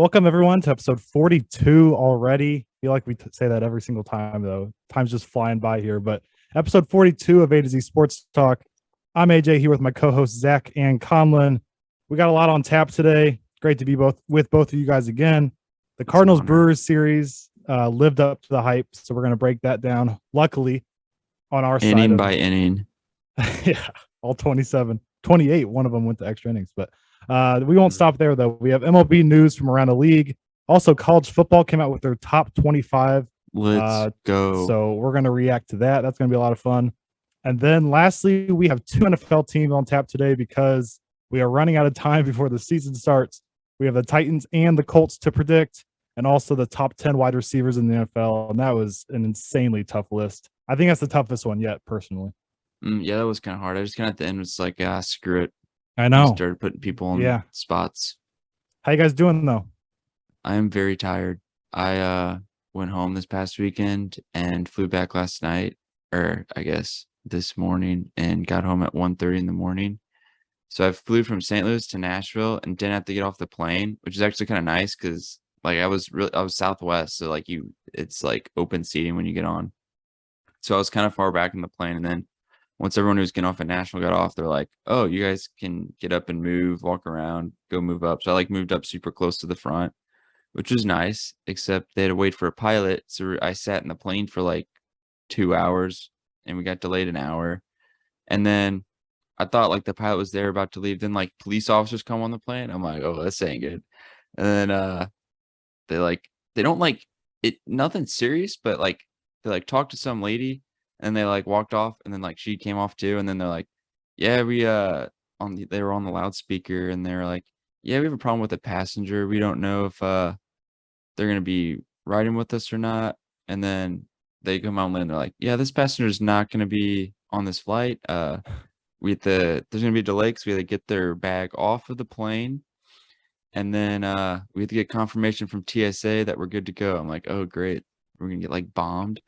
Welcome everyone to episode 42 already. I feel like we say that every single time though. Time's just flying by here, but episode 42 of A to Z Sports Talk. I'm AJ here with my co-hosts Zach and Conlon. We got a lot on tap today. Great to be with both of you guys again. The Cardinals Brewers series lived up to the hype, so we're going to break that down. Luckily, on our side, inning by inning. Yeah, all 27, 28. One of them went to extra innings, but we won't stop there though. We have MLB news from around the league. Also, college football came out with their top 25. Let's go. So we're going to react to that. That's going to be a lot of fun. And then lastly, we have two NFL teams on tap today because we are running out of time before the season starts. We have the Titans and the Colts to predict, and also the top 10 wide receivers in the NFL. And that was an insanely tough list. I think that's the toughest one yet, personally. Yeah, that was kind of hard. I just kind of at the end was like, screw it. I know. I started putting people in spots. How you guys doing though? I am very tired. I went home this past weekend and flew back last night, or I guess this morning, and got home at 1:30 in the morning. So I flew from St. Louis to Nashville and didn't have to get off the plane, which is actually kind of nice because like I was Southwest, so like it's like open seating when you get on. So I was kind of far back in the plane, and then once everyone who was getting off at Nashville got off, they're like, "Oh, you guys can get up and move, walk around, go move up." So I like moved up super close to the front, which was nice, except they had to wait for a pilot. So I sat in the plane for like 2 hours and we got delayed an hour. And then I thought like the pilot was there about to leave. Then like police officers come on the plane. I'm like, oh, this ain't good. And then they don't like it, nothing serious, but like they like talked to some lady and they like walked off, and then like she came off too. And then they're like, yeah, they were on the loudspeaker and they're like, yeah, we have a problem with a passenger. We don't know if they're gonna be riding with us or not. And then they come out and they're like, yeah, this passenger is not gonna be on this flight. There's gonna be a delay because we had to get their bag off of the plane, and then we had to get confirmation from TSA that we're good to go. I'm like, oh great, we're gonna get like bombed.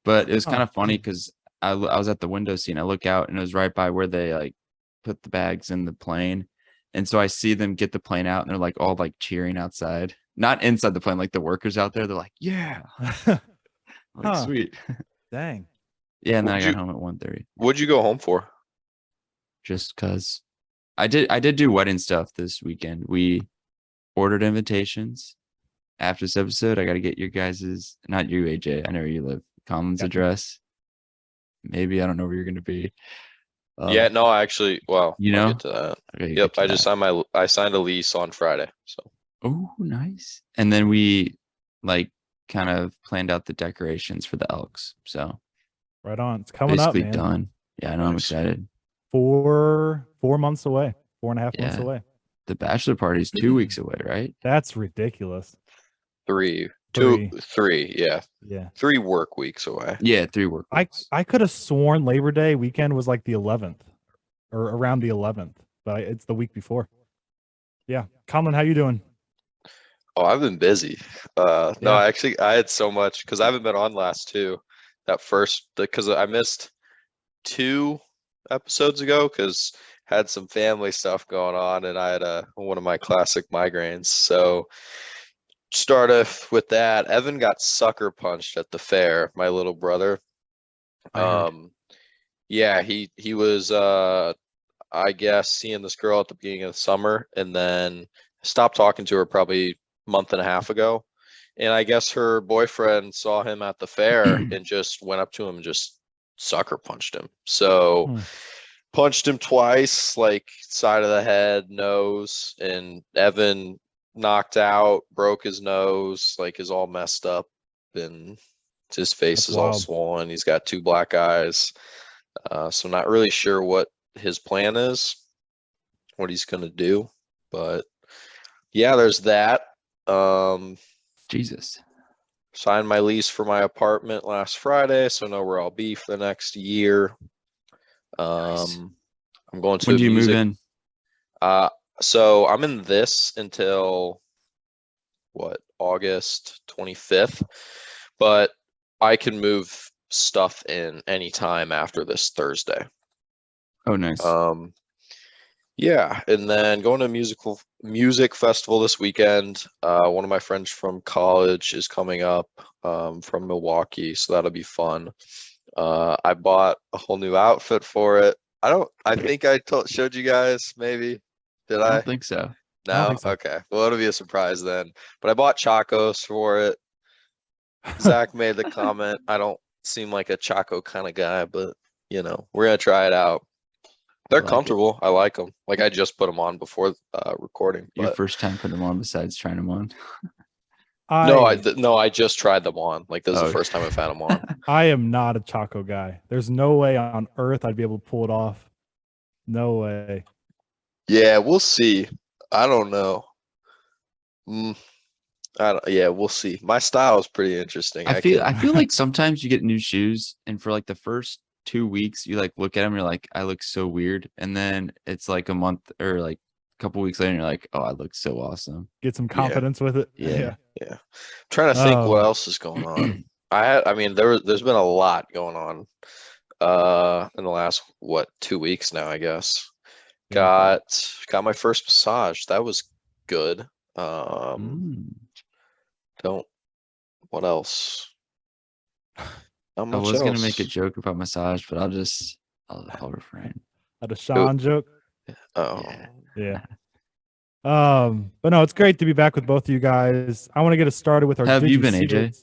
But it was kind of funny because I was at the window seat and I look out and it was right by where they like put the bags in the plane. And so I see them get the plane out and they're like all like cheering outside, not inside the plane, like the workers out there. They're like, yeah, like sweet. Dang. Yeah. And then I got home at 1:30. What'd you go home for? Just cause I did do wedding stuff this weekend. We ordered invitations. After this episode, I got to get your guys's, not you, AJ. I know where you live. Conlon's address. Maybe I don't know where you're going to be. Yeah, no, actually, well, you know, I'll get to that. Okay, yep, I signed a lease on Friday. So. Oh, nice. And then we like kind of planned out the decorations for the Elks. So right on. It's coming basically up, man. Done. Yeah, I know. Nice. I'm excited. 4 months away. 4.5 months away. The bachelor party is 2 weeks away, right? That's ridiculous. 3. Yeah. 3 work weeks away. Yeah, 3 work weeks. I could have sworn Labor Day weekend was like the 11th or around the 11th, but it's the week before. Yeah. Conlon, how you doing? Oh, I've been busy. No, actually I had so much because I haven't been on last 2. Because I missed 2 episodes ago because had some family stuff going on and I had one of my classic migraines. So start off with that. Evan got sucker punched at the fair, my little brother. Yeah, he was I guess seeing this girl at the beginning of the summer and then stopped talking to her probably a month and a half ago. And I guess her boyfriend saw him at the fair and just went up to him and just sucker punched him. So punched him twice, like side of the head, nose, and Evan knocked out, broke his nose, like is all messed up, and his face is all swollen. He's got 2 black eyes. So not really sure what his plan is, what he's gonna do. But yeah, there's that. Jesus. Signed my lease for my apartment last Friday, so I know where I'll be for the next year. Nice. I'm going to when do you move in? So I'm in this until August 25th, but I can move stuff in anytime after this Thursday. Oh, nice. Yeah, and then going to a music festival this weekend. One of my friends from college is coming up from Milwaukee, so that'll be fun. I bought a whole new outfit for it. I think I showed you guys, maybe. Did I I? don't think so. I don't No? think so. Okay. Well, it'll be a surprise then. But I bought Chacos for it. Zach made the comment. I don't seem like a Chaco kind of guy, but we're gonna try it out. They're I like it. comfortable. I like them. Like I just put them on before recording. Your But first time putting them on besides trying them on. no, I just tried them on. Like this is Oh. the first time I've had them on. I am not a Choco guy. There's no way on earth I'd be able to pull it off. No way. Yeah, we'll see. I don't know. Yeah, we'll see. My style is pretty interesting. I feel like sometimes you get new shoes, and for like the first 2 weeks, you like look at them, you're like, I look so weird, and then it's like a month or like a couple weeks later, and you're like, oh, I look so awesome. Get some confidence with it. Yeah. Yeah. Trying to think what else is going on. There's been a lot going on in the last 2 weeks now, I guess. Got my first massage. That was good. What else? Not I much was gonna else. make a joke about massage, but I'll refrain. A Sean joke. Oh. Yeah. But no, it's great to be back with both of you guys. I want to get us started with our. How have Did you been, See AJ? It?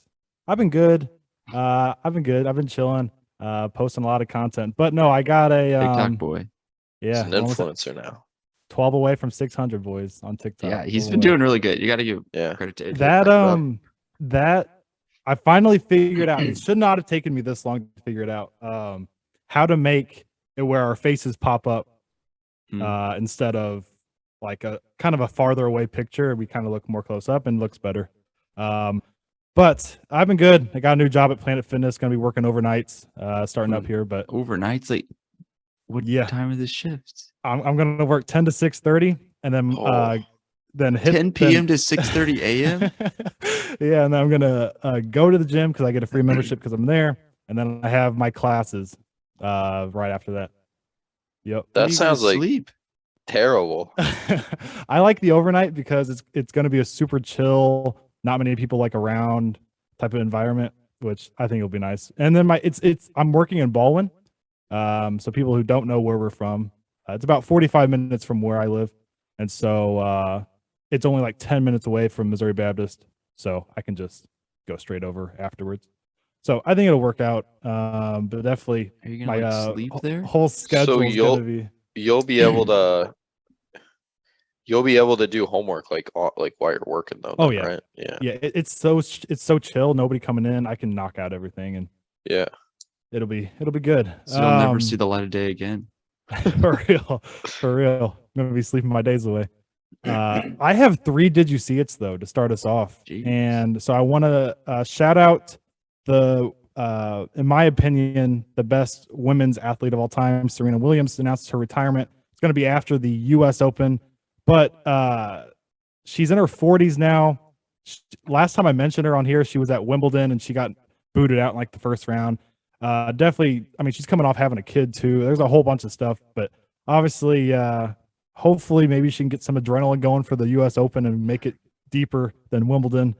I've been good. I've been chilling. Posting a lot of content. But no, I got a TikTok boy. Yeah, He's an influencer now. 12 away from 600 boys on TikTok. Yeah, he's been doing really good. You got to give Yeah. credit to AJ. That I finally figured out. It should not have taken me this long to figure it out. How to make it where our faces pop up instead of like a kind of a farther away picture. We kind of look more close up and looks better. But I've been good. I got a new job at Planet Fitness. Going to be working overnights, starting up here. But overnights, like what time of the shift? I'm going to work 10 to 6:30, and then hit 10 p.m. to 6:30 a.m. Yeah, and then I'm gonna go to the gym because I get a free membership because I'm there, and then I have my classes right after that. Yep. That sounds like sleep. Terrible. I like the overnight because it's going to be a super chill, not many people like around type of environment, which I think will be nice. And then I'm working in Baldwin, so people who don't know where we're from, it's about 45 minutes from where I live, and so it's only like 10 minutes away from Missouri Baptist, so I can just go straight over afterwards. So I think it'll work out. But definitely, are you gonna sleep there? Whole schedule is gonna be. You'll be able to do homework like while you're working though. Oh yeah, right? Yeah. Yeah, it's so chill. Nobody coming in. I can knock out everything, and yeah, it'll be good. So you'll never see the light of day again. For real. I'm gonna be sleeping my days away. I have 3 Did You See It's though to start us off. Jeez. And so I want to shout out the in my opinion the best women's athlete of all time. Serena Williams announced her retirement. It's going to be after the US Open, but she's in her 40s now. Last time I mentioned her on here, she was at Wimbledon and she got booted out in like the first round. Definitely, I mean, she's coming off having a kid too. There's a whole bunch of stuff, but obviously hopefully maybe she can get some adrenaline going for the US Open and make it deeper than Wimbledon.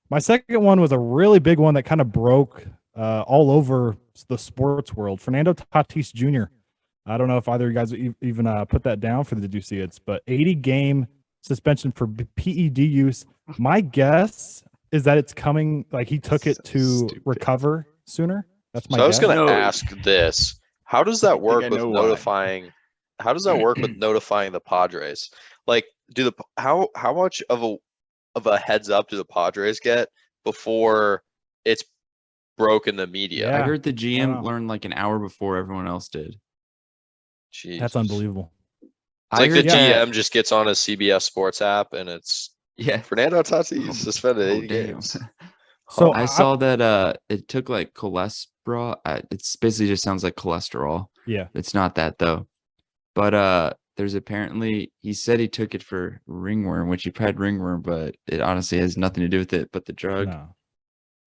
My second one was a really big one that kind of broke all over the sports world. Fernando Tatis Jr. I don't know if either of you guys even put that down for the Did You See It's, but 80-game suspension for PED use. My guess is that it's coming, like he took it to recover sooner. That's my guess. I was going to ask this. How does that work with notifying? How does that work with notifying the Padres? Like, how much of a heads up do the Padres get before it's broken the media? I heard the GM learned like an hour before everyone else did. Jeez. That's unbelievable. It's like the GM just gets on a CBS Sports app and it's Fernando Tatis suspended 80 games. So I saw that it took like cholesterol. It's basically just sounds like cholesterol. Yeah. It's not that though. But there's apparently, he said he took it for ringworm, which he had ringworm, but it honestly has nothing to do with it. But the drug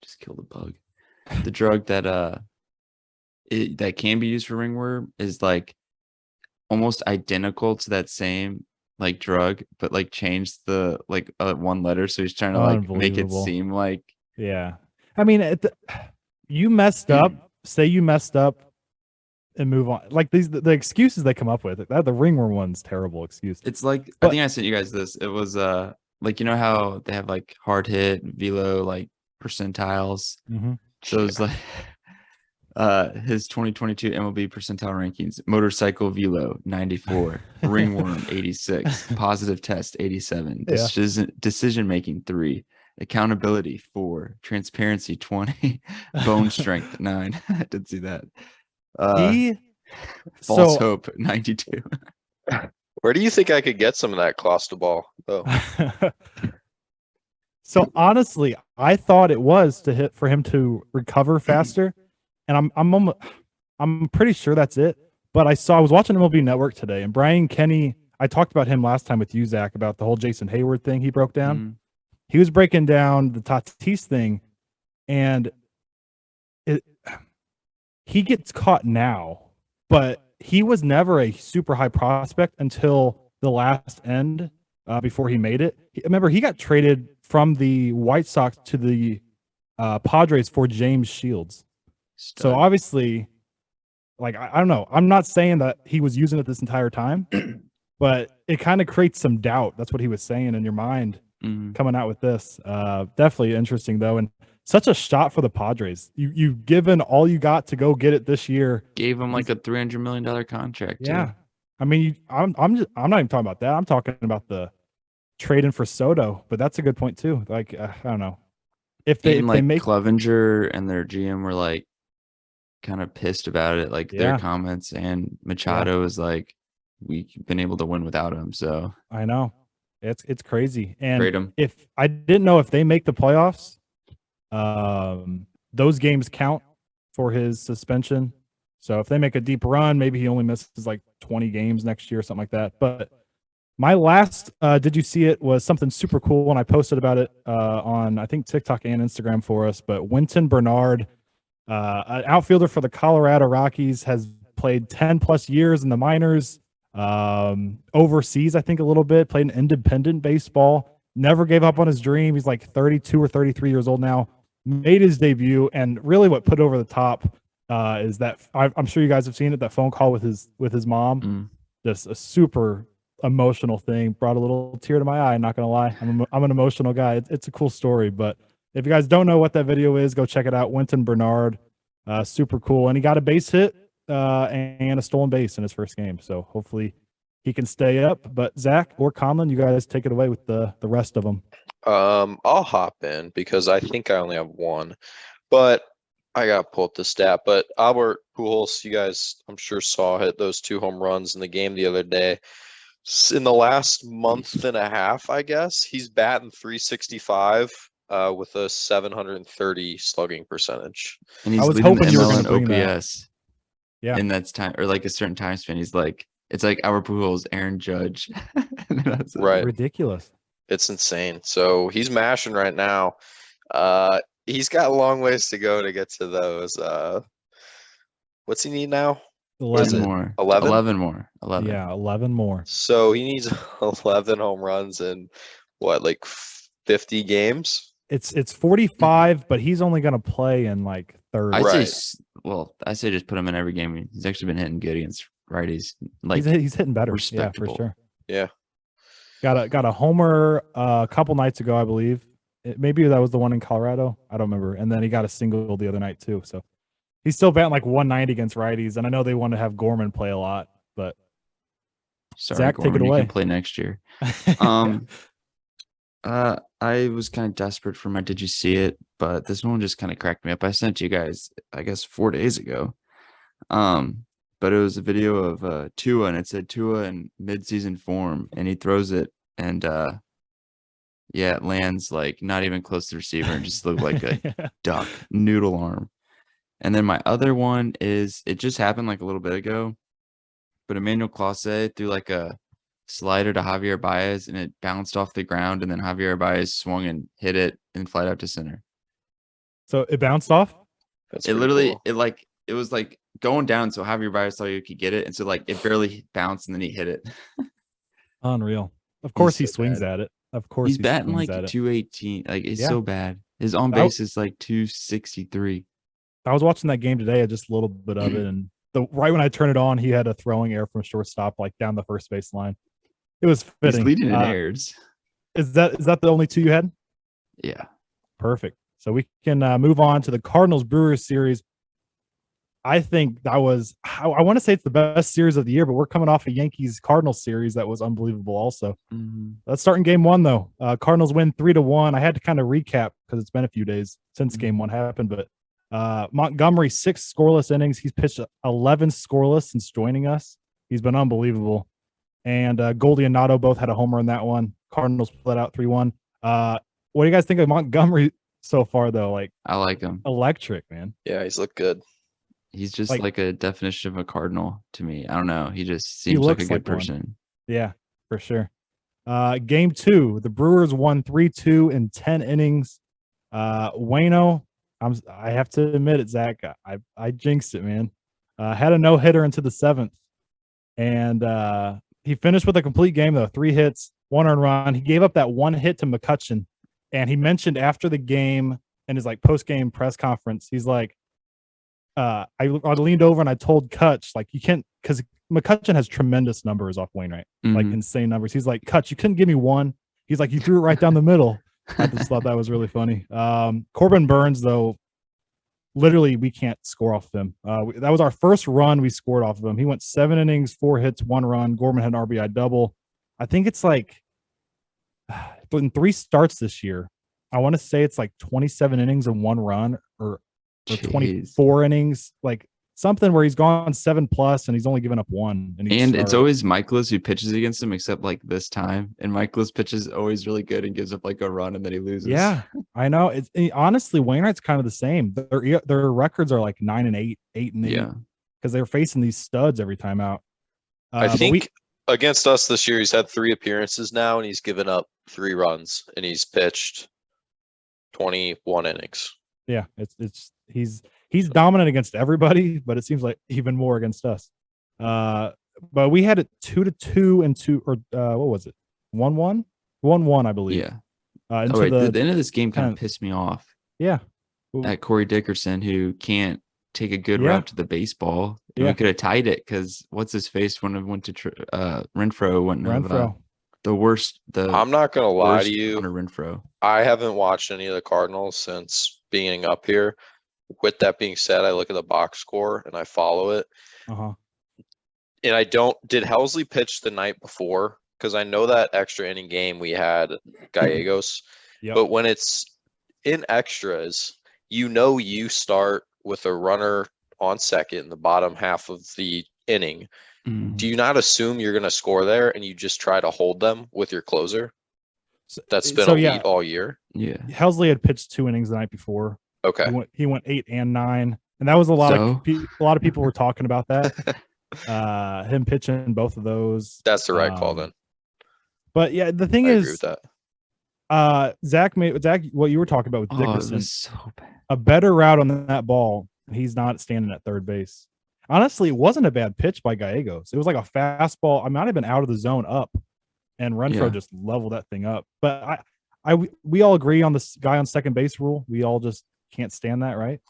just killed the bug. The drug that that can be used for ringworm is like almost identical to that same like drug, but like changed the like one letter. So he's trying to like make it Unbelievable. seem like Yeah. I mean, you messed up. Say you messed up and move on. Like the excuses they come up with. The ringworm one's terrible excuse. it's like I But- think I sent you guys this. It was like you know how they have like hard hit, velo, like percentiles. Mhm. So it's like his 2022 MLB percentile rankings: motorcycle velo 94, ringworm 86, positive test 87, Yeah. decision making 3, accountability 4, transparency 20, bone strength 9. I did see that. he False so hope 92. Where do you think I could get some of that Clostebol? Oh, so honestly, I thought it was to hit for him to recover faster, and I'm pretty sure that's it. But I was watching MLB Network today, and Brian Kenny. I talked about him last time with you, Zach, about the whole Jason Hayward thing he broke down. Mhm. He was breaking down the Tatis thing, and he gets caught now, but he was never a super high prospect until the last end before he made it. Remember, he got traded from the White Sox to the Padres for James Shields. So Stud. obviously, like, I don't know. I'm not saying that he was using it this entire time, but it kind of creates some doubt. That's what he was saying in your mind Mhm. coming out with this. Definitely interesting, though. And such a shot for the Padres. You've given all you got to go get it this year. Gave him like a $300 million contract. Yeah. Too. I mean, I'm not even talking about that. I'm talking about the trading for Soto, but that's a good point too. Like, I don't know. If they make Clevenger and their GM were like kind of pissed about it, like their Yeah. comments, and Machado is like, we've been able to win without him. So I know. It's crazy. trade And him. if I didn't know if they make the playoffs, those games count for his suspension. So if they make a deep run, maybe he only misses like 20 games next year or something like that. But my last did you see it was something super cool, and I posted about it on I think TikTok and Instagram for us. But Winton Bernard, an outfielder for the Colorado Rockies, has played 10 plus years in the minors, overseas, I think a little bit, played in independent baseball, never gave up on his dream. He's like 32 or 33 years old now, made his debut. And really what put over the top is that I'm sure you guys have seen it, that phone call with his mom. Mm. Just a super emotional thing, brought a little tear to my eye. Not gonna lie, I'm an emotional guy. It's a cool story. But if you guys don't know what that video is, go check it out. Winton Bernard, super cool, and he got a base hit and a stolen base in his first game. So hopefully he can stay up. But Zach or Conlon, you guys take it away with the rest of them. I'll hop in because I think I only have one, but I gotta pull up the stat. But Albert Pujols, you guys, I'm sure saw hit those 2 home runs in the game the other day. In the last month and a half, I guess he's batting 365 with a 730 slugging percentage. And he's I was leading hoping the you were ML gonna in bring that. OPS. Yeah. In that time, or like a certain time span. He's like, it's like our Pujols, Aaron Judge. And then that's it. Right. Ridiculous. It's insane. So he's mashing right now. He's got a long ways to go to get to those. What's he need now? What is 10 it? more. 11? 11 more. 11. Yeah, 11 more. So he needs 11 home runs in what, like 50 games? It's 45, but he's only gonna play in like 30. I Right. say, I say just put him in every game. He's actually been hitting good against righties. Like, He's hitting better. Yeah, respectable. for sure. Yeah. Got a homer a couple nights ago, I believe. Maybe that was the one in Colorado. I don't remember. And then he got a single the other night too. So he's still batting like 190 against righties. And I know they want to have Gorman play a lot, but Sorry, Zach, take it Gorman, you away. can play next year. I was kind of desperate for my Did You See It? But this one just kind of cracked me up. I sent you guys, I guess, 4 days ago. But it was a video of Tua, and it said Tua in midseason form, and he throws it, and yeah, it lands like not even close to the receiver, and just looked like a duck noodle arm. And then my other one is, it just happened like a little bit ago, but Emmanuel Clase threw like a slider to Javier Baez, and it bounced off the ground, and then Javier Baez swung and hit it and flied out to center. So it bounced off? That's It pretty literally, cool. it was like going down, so Javier Baez thought he could get it, and so like it barely bounced, and then he hit it. Unreal. Of course he so swings bad. at it. Of course He's batting swings like at it. 218. Like it's Yeah. so bad. His on base is like 263. I was watching that game today, just a little bit of it, and right when I turned it on, he had a throwing error from shortstop, like down the first base line. It was fitting. He's leading in errors. Is that the only two you had? Yeah. Perfect. So we can move on to the Cardinals Brewers series. I think that was, I want to say it's the best series of the year, but we're coming off a Yankees Cardinals series that was unbelievable also. Mm-hmm. Let's start in game one, though. Cardinals win 3-1. I had to kind of recap because it's been a few days since game one happened, but Montgomery, 6 scoreless innings. He's pitched 11 scoreless since joining us. He's been unbelievable. And Goldie and Nato both had a homer in that one. Cardinals split out 3-1. What do you guys think of Montgomery so far, though? Like, I like him. Electric, man. Yeah, he's looked good. He's just like a definition of a Cardinal to me. I don't know. He just seems looks like a good like one. person. Yeah, for sure. Game 2, the Brewers won 3-2 in 10 innings. Waino, I have to admit it, Zach. I jinxed it, man. Had a no-hitter into the 7th. And he finished with a complete game, though. 3 hits, 1 earned run. He gave up that 1 hit to McCutchen. And he mentioned after the game in his like post-game press conference, he's like, I leaned over and I told Kutch, like, you can't, because McCutchen has tremendous numbers off Wainwright, like insane numbers. He's like, Kutch, you couldn't give me 1. He's like, you threw it right down the middle. I just thought that was really funny. Corbin Burns, though, literally we can't score off of him. That was our first run we scored off of him. He went 7 innings, 4 hits, 1 run. Gorman had an RBI double. I think it's like in 3 starts this year, I want to say it's like 27 innings and 1 run, or 24 innings, like something where he's gone 7+ and he's only given up 1. And it's always Michaelis who pitches against him, except like this time. And Michaelis pitches always really good and gives up like a run and then he loses. Yeah, I know. Honestly, Wainwright's kind of the same. Their records are like 9-8, 8-8. Yeah, because they're facing these studs every time out. I think against us this year, he's had 3 appearances now, and he's given up 3 runs, and he's pitched 21 innings. Yeah, he's dominant against everybody, but it seems like even more against us. But we had it 2-2 and 2, or what was it? 1-1, 1-1, I believe. Yeah. The end of this game kind of pissed me off. Yeah. That Corey Dickerson, who can't take a good route to the baseball. And we could have tied it because what's his face when it went to Renfroe wouldn't have the worst. I'm not gonna lie to you, Renfroe. I haven't watched any of the Cardinals since being up here. With that being said, I look at the box score and I follow it. And I don't. Did Helsley pitch the night before? Because I know that extra inning game we had Gallegos. But when it's in extras, you start with a runner on second in the bottom half of the inning. Do you not assume you're going to score there and you just try to hold them with your closer? That's been elite all year. Yeah. Helsley had pitched 2 innings the night before. Okay. He went 8 and 9. And that was a lot of people were talking about that. Him pitching both of those. That's the right call then. But yeah, the thing is, agree with that. Zach, what you were talking about with Dickerson, it was so bad. A better route on that ball. He's not standing at third base. Honestly, it wasn't a bad pitch by Gallegos. It was like a fastball. I might have been out of the zone up, and Renfroe just leveled that thing up. But we all agree on this guy on second base rule. We all just can't stand that, right?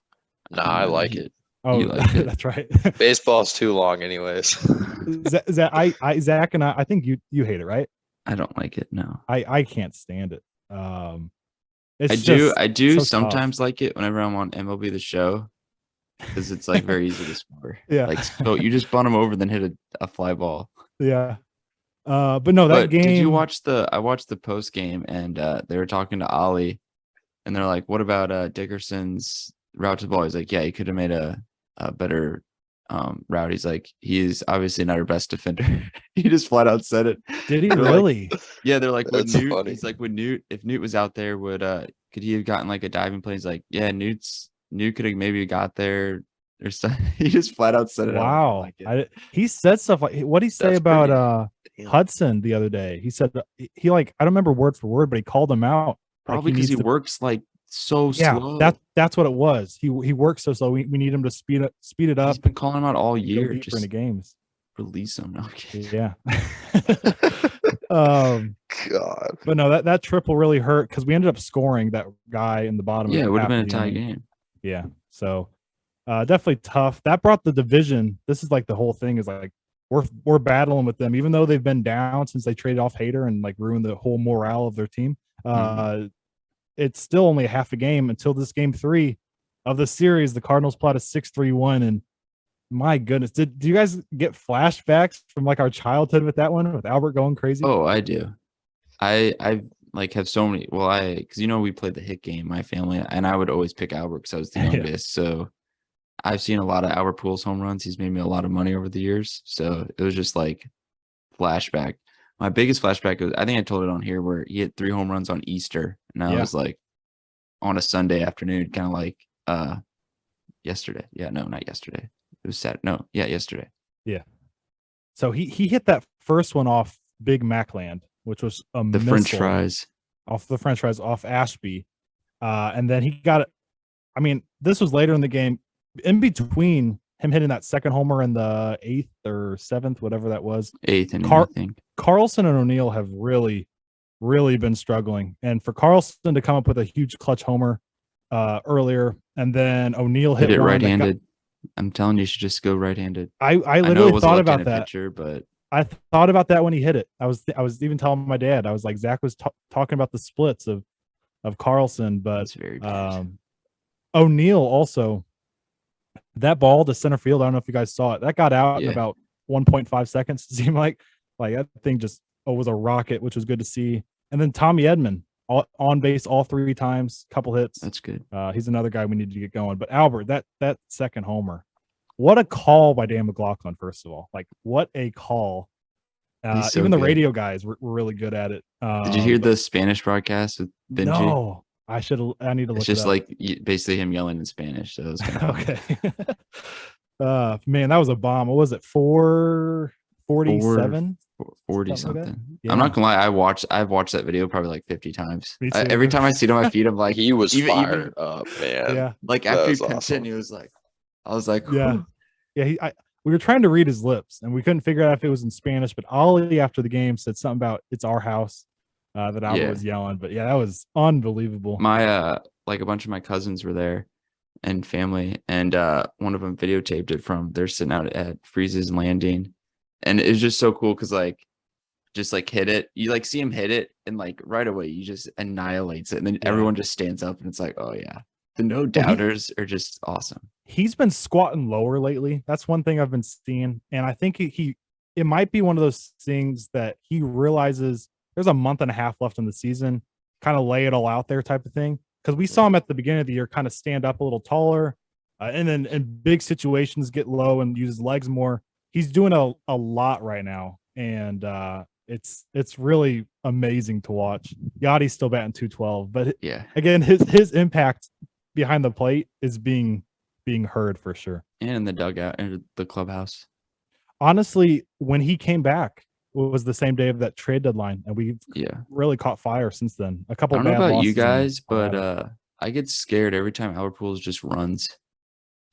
Nah, I like it. Oh, like it. That's right. Baseball's too long, anyways. Zach and I think you hate it, right? I don't like it. No, I can't stand it. I do so sometimes like it whenever I'm on MLB The Show because it's like very easy to score. Yeah, like so you just bunt them over, then hit a fly ball. Yeah, but no, that game. Did you watch I watched the post game and they were talking to Ollie, and they're like, "What about Dickerson's route to the ball?" He's like, "Yeah, he could have made a better route." He's like, "He's obviously not our best defender." He just flat out said it. Did he really? Like, yeah, they're like, That's Newt, funny. he's like, if Newt was out there, could he have gotten like a diving play? He's like, yeah, Newt could have maybe got there or something. He just flat out said it. Wow. He said stuff like, what did he say about Hudson the other day? He said I don't remember word for word, but he called him out. Probably because he works like so Yeah, slow. that's what it was. He works so slow. We need him to speed it up. He's been calling him out all go year. deeper Just into games. release him. No, I'm kidding. Yeah. um, God. but no, that triple really hurt because we ended up scoring that guy in the bottom. Yeah, of it would have half been of a the tie inning. game. Yeah. So definitely tough. That brought the division. This is like the whole thing is like we're battling with them, even though they've been down since they traded off Hader and like ruined the whole morale of their team. It's still only a half a game until this game 3 of the series. The Cardinals plot a 6-3 and my goodness, do you guys get flashbacks from like our childhood with that one with Albert going crazy? Oh, I do. I like have so many. Well, because we played the hit game, my family, and I would always pick Albert because I was the youngest. So I've seen a lot of Albert Pujols home runs. He's made me a lot of money over the years. So it was just like flashback. My biggest flashback was, I think I told it on here, where he hit 3 home runs on Easter, and I was like on a Sunday afternoon, kind of like yesterday. Yeah, no, not yesterday. It was Saturday. No, yeah, yesterday. Yeah. So he hit that first one off Big Mac Land, which was a The French fries. Off the French fries off Ashby. And then he got it. I mean, this was later in the game. In between him hitting that second homer in the 8th or 7th, whatever that was. 8th inning, I think. Carlson and O'Neill have really, really been struggling. And for Carlson to come up with a huge clutch homer earlier, and then O'Neill hit it one right-handed. I'm telling you should just go right-handed. I literally thought about that. Pitcher, but I thought about that when he hit it. I was even telling my dad. I was like, Zach was talking about the splits of Carlson, but it's very bad. O'Neill also, that ball to center field. I don't know if you guys saw it. That got out in about 1.5 seconds. It seemed like that thing just was a rocket, which was good to see. And then Tommy Edman on base all 3 times, couple hits. That's good. He's another guy we need to get going. But Albert, that second homer, what a call by Dan McLaughlin. First of all, like what a call. So even the good. Radio guys were really good at it. Did you hear the Spanish broadcast with Benji? No, I need to look. It's just it up. like basically him yelling in Spanish. So it was kind of okay. Man, that was a bomb. What was it? 447? 40 something. I'm not gonna lie. I've watched that video probably like 50 times. Me too. Every time I see it on my feed, I'm like, he was fired up, man. Yeah. Like That after he was pinned awesome. it, he was like, I was like, Yeah. Yeah. We were trying to read his lips and we couldn't figure out if it was in Spanish, but Ollie after the game said something about it's our house that Albert was yelling. But yeah, that was unbelievable. My like a bunch of my cousins were there and family, and one of them videotaped it from they're sitting out at Freeze's Landing, and it was just so cool because just hit it. You see him hit it, and right away you just annihilates it, and then everyone just stands up, and it's like, oh yeah, the no doubters are just awesome. He's been squatting lower lately. That's one thing I've been seeing, and I think it might be one of those things that he realizes there's a month and a half left in the season, kind of lay it all out there type of thing. Because we saw him at the beginning of the year kind of stand up a little taller, and then in big situations get low and use his legs more. He's doing a lot right now, and it's really amazing to watch. Yachty's still batting 212, but again, his impact behind the plate is being heard for sure. And in the dugout and the clubhouse. Honestly, when he came back, it was the same day of that trade deadline, and we really caught fire since then. A couple. I don't know about you losses guys, but I get scared every time Albert Pujols just runs. I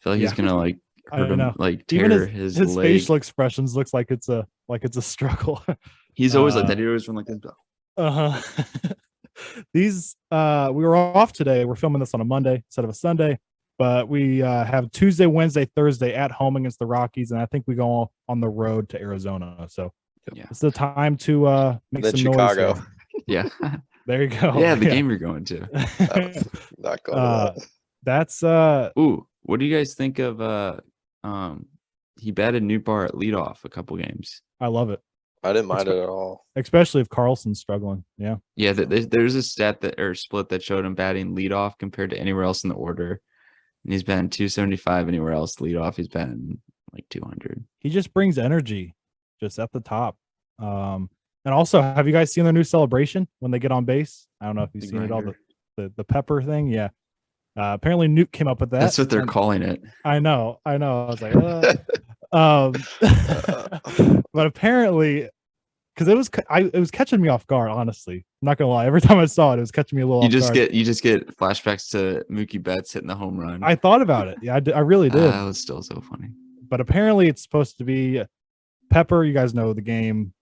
feel like he's gonna hurt him, tear even his leg. facial expressions looks like it's a struggle. He's always like that. He always run like this. These we were off today. We're filming this on a Monday instead of a Sunday, but we have Tuesday, Wednesday, Thursday at home against the Rockies, and I think we go on the road to Arizona. So it's the time to make some Chicago. noise. Yeah, there you go. Yeah, the game you're going to. Not going. That's Ooh, what do you guys think of he batted Nootbaar at leadoff a couple games. I love it. I didn't mind it at all. Especially if Carlson's struggling. Yeah. Yeah, there's a stat split that showed him batting leadoff compared to anywhere else in the order. And he's batting 275 anywhere else leadoff. He's batting like 200. He just brings energy just at the top. And also, have you guys seen their new celebration when they get on base? I don't know if you've seen it all, the pepper thing. Yeah. Apparently Newt came up with that. That's what they're calling it. I know. I was like, but apparently because it was catching me off guard. Honestly, I'm not gonna lie. Every time I saw it, it was catching me a little. You off just guard. get flashbacks to Mookie Betts hitting the home run. I thought about it. Yeah, I really did. That was still so funny. But apparently, it's supposed to be Pepper. You guys know the game.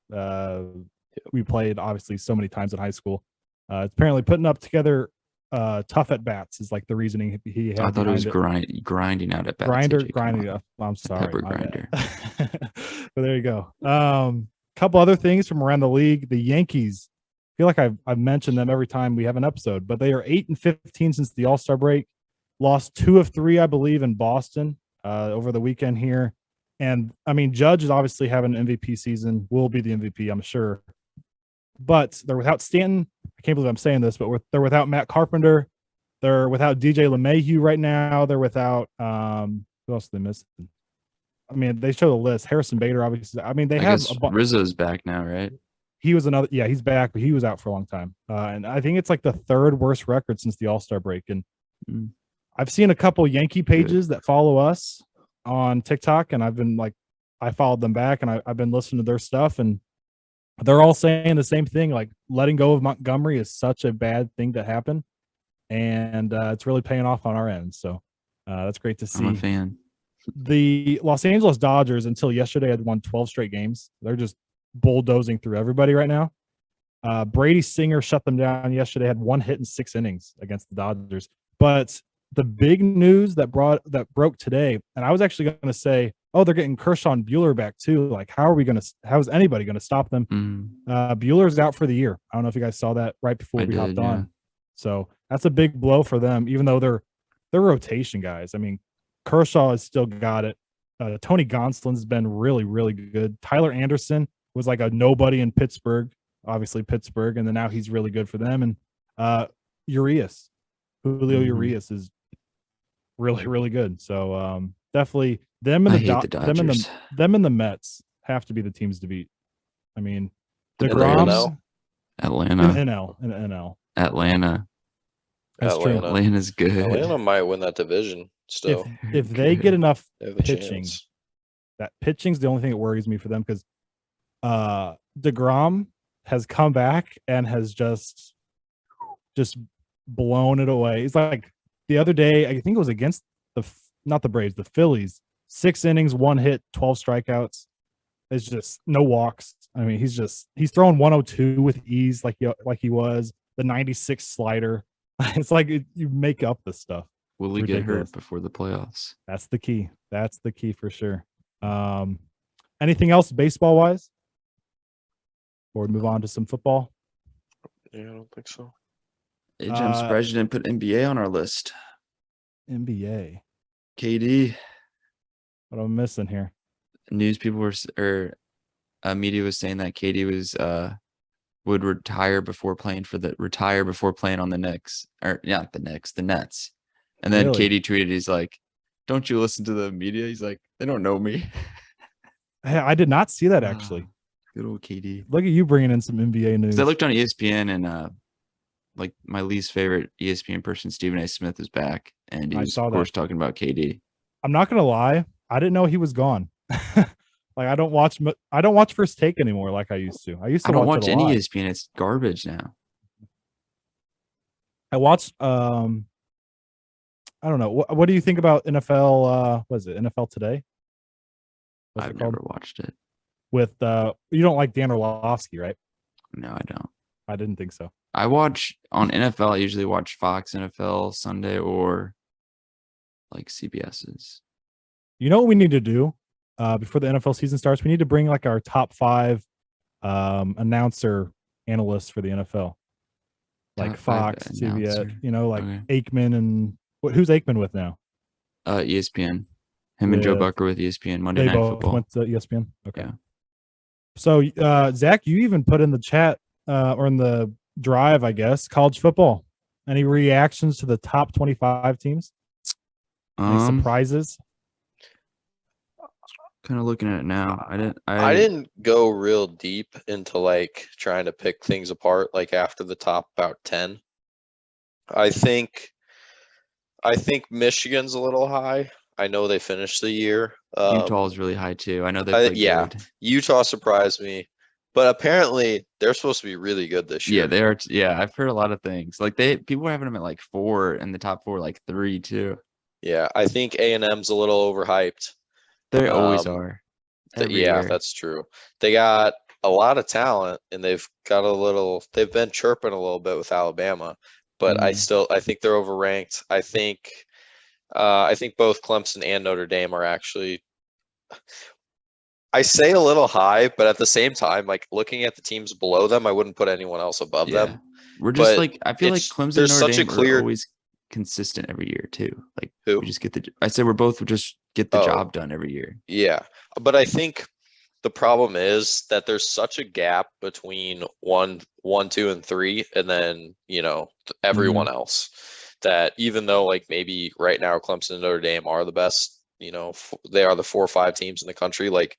We played obviously so many times in high school. It's apparently putting up together tough at bats is like the reasoning he had. I thought it was grinding out at bats. Grinding up. I'm sorry. Pepper grinder. But there you go. Couple other things from around the league. The Yankees. I feel like I've mentioned them every time we have an episode, but they are 8-15 since the All-Star break. Lost 2 of 3, I believe, in Boston over the weekend here. And I mean, Judge is obviously having an MVP season. Will be the MVP, I'm sure. But they're without Stanton. I can't believe I'm saying this, but they're without Matt Carpenter. They're without DJ LeMahieu right now. They're without who else are they missing? I mean, they show the list. Harrison Bader, obviously. I mean, they have Rizzo's back now, right? He was another. Yeah, he's back, but he was out for a long time. And I think it's like the 3rd worst record since the All-Star break. And I've seen a couple Yankee pages that follow us on TikTok, and I've been like, I followed them back, and I've been listening to their stuff, and they're all saying the same thing. Like, letting go of Montgomery is such a bad thing to happen, and it's really paying off on our end. So that's great to see. I'm a fan. The Los Angeles Dodgers until yesterday had won 12 straight games. They're just bulldozing through everybody right now. Brady Singer shut them down yesterday, had 1 hit in 6 innings against the Dodgers. But the big news that broke today, and I was actually going to say, oh, they're getting Kershaw and Buehler back too. Like, how is anybody going to stop them? Buehler's out for the year. I don't know if you guys saw that right before we hopped on. So that's a big blow for them, even though they're rotation guys. I mean, Kershaw has still got it. Tony Gonsolin's been really, really good. Tyler Anderson was like a nobody in Pittsburgh, obviously Pittsburgh, and then now he's really good for them. And Urias, Julio Urias is really, really good. So definitely them and the Dodgers. Them and the Mets have to be the teams to beat. I mean, Atlanta. Atlanta. That's true. Atlanta's good. Atlanta might win that division still. If they get enough pitching, chance. that pitching's the only thing that worries me for them, because DeGrom has come back and has just blown it away. It's like the other day, I think it was against not the Braves, the Phillies. 6 innings, 1 hit, 12 strikeouts. It's just no walks. I mean, he's throwing 102 with ease, like he was the 96 slider. It's like you make up this stuff. Will he get hurt before the playoffs? That's the key. That's the key for sure. Anything else baseball wise? Or we move on to some football? Yeah, I don't think so. I'm surprised you didn't put NBA on our list. NBA. KD. What am I missing here? News people media was saying that KD would retire before playing on the Knicks, or not the Knicks, the Nets. And then Really? KD tweeted, he's like, "Don't you listen to the media?" He's like, "They don't know me." Hey, I did not see that actually. Good old KD. Look at you bringing in some NBA news. I looked on ESPN, and like my least favorite ESPN person, Stephen A. Smith, is back, and he was of course talking about KD. I'm not gonna lie, I didn't know he was gone. Like, I don't watch First Take anymore like I used to. I don't watch any ESPN. It's garbage now. I watched I don't know. What do you think about NFL? What is it? NFL Today? I've never watched it. With you don't like Dan Orlovsky, right? No, I don't. I didn't think so. I watch on NFL. I usually watch Fox NFL Sunday or like CBS's. You know what we need to do before the NFL season starts? We need to bring like our top 5 announcer analysts for the NFL, like Top Fox, 5 CBS. announcer. You know, like Okay. Aikman and who's Aikman with now? ESPN. Him and Joe With- Bucker with ESPN Monday They Night both Football. went to ESPN. Okay. Yeah. So Zach, you even put in the chat or in the drive, I guess, college football. Any reactions to the top 25 teams? Any surprises? Kind of looking at it now. I didn't go real deep into like trying to pick things apart like after the top about 10. I think Michigan's a little high. I know they finished the year. Utah is really high too. I know they played yeah. good. Utah surprised me, But apparently they're supposed to be really good this year. Yeah, they are. Yeah, I've heard a lot of things. Like people are having them at like 4 and the top 4 like 3 too. Yeah, I think A&M's a little overhyped. They always Um, are. Every Yeah, year. that's true. They got a lot of talent, and they've been chirping a little bit with Alabama, but I think they're overranked. I think both Clemson and Notre Dame are actually, I say a little high, but at the same time, like looking at the teams below them, I wouldn't put anyone else above them. We're just But like, I feel like Clemson and there's Notre such a Dame are clear always consistent every year too. Like who? we just I said we're both just get the Oh. job done every year. Yeah, but I think the problem is that there's such a gap between one, 2, and 3, and then everyone else, that even though like maybe right now Clemson and Notre Dame are the best, they are the 4 or 5 teams in the country. Like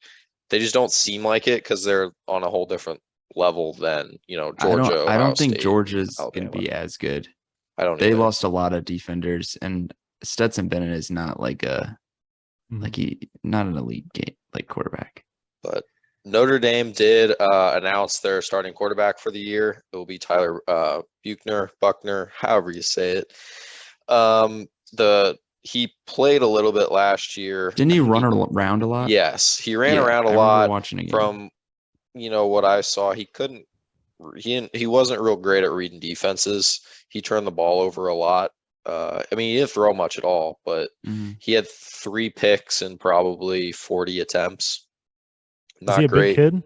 they just don't seem like it because they're on a whole different level than Georgia. I Ohio don't think State, Georgia's Alabama. gonna be as good. I don't. They either. lost a lot of defenders, and Stetson Bennett is not like not an elite game like quarterback. But Notre Dame did announce their starting quarterback for the year. It will be Tyler Buckner, however you say it. He played a little bit last year. Didn't he run around a lot? Yes, he ran around a lot. From what I saw, he couldn't. He wasn't real great at reading defenses. He turned the ball over a lot. I mean, he didn't throw much at all, but he had 3 picks and probably 40 attempts. Not Is he a great. big kid?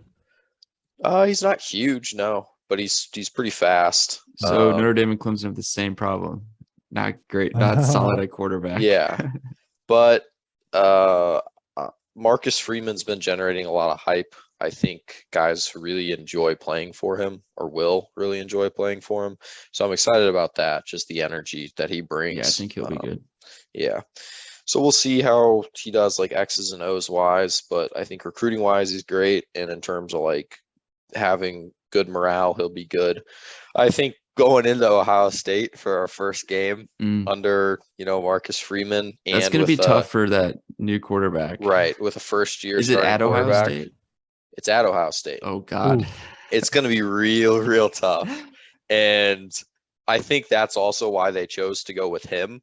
He's not huge, no, but he's pretty fast. So Notre Dame and Clemson have the same problem. Not great, not solid at quarterback. Yeah, but Marcus Freeman's been generating a lot of hype. I think guys really enjoy playing for him, or will really enjoy playing for him. So I'm excited about that, just the energy that he brings. Yeah, I think he'll be good. Yeah. So we'll see how he does, like X's and O's wise, but I think recruiting wise, he's great. And in terms of like having good morale, he'll be good. I think going into Ohio State for our first game under, Marcus Freeman. That's going to be tough for that new quarterback. Right. With a first year. Is it at Ohio State? It's at Ohio State. Oh, God. It's going to be real tough. And I think that's also why they chose to go with him,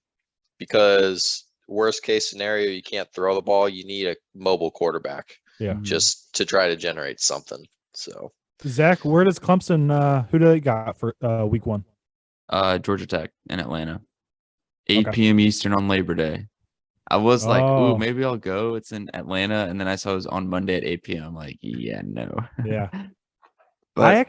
because worst case scenario, you can't throw the ball. You need a mobile quarterback. Yeah. Just to try to generate something. So, Zach, where does Clemson, who do they got for week 1? Georgia Tech in Atlanta. 8 p.m. Eastern on Labor Day. I was like, ooh, maybe I'll go. It's in Atlanta. And then I saw it was on Monday at 8 p.m. I'm like, yeah, no. Yeah. But I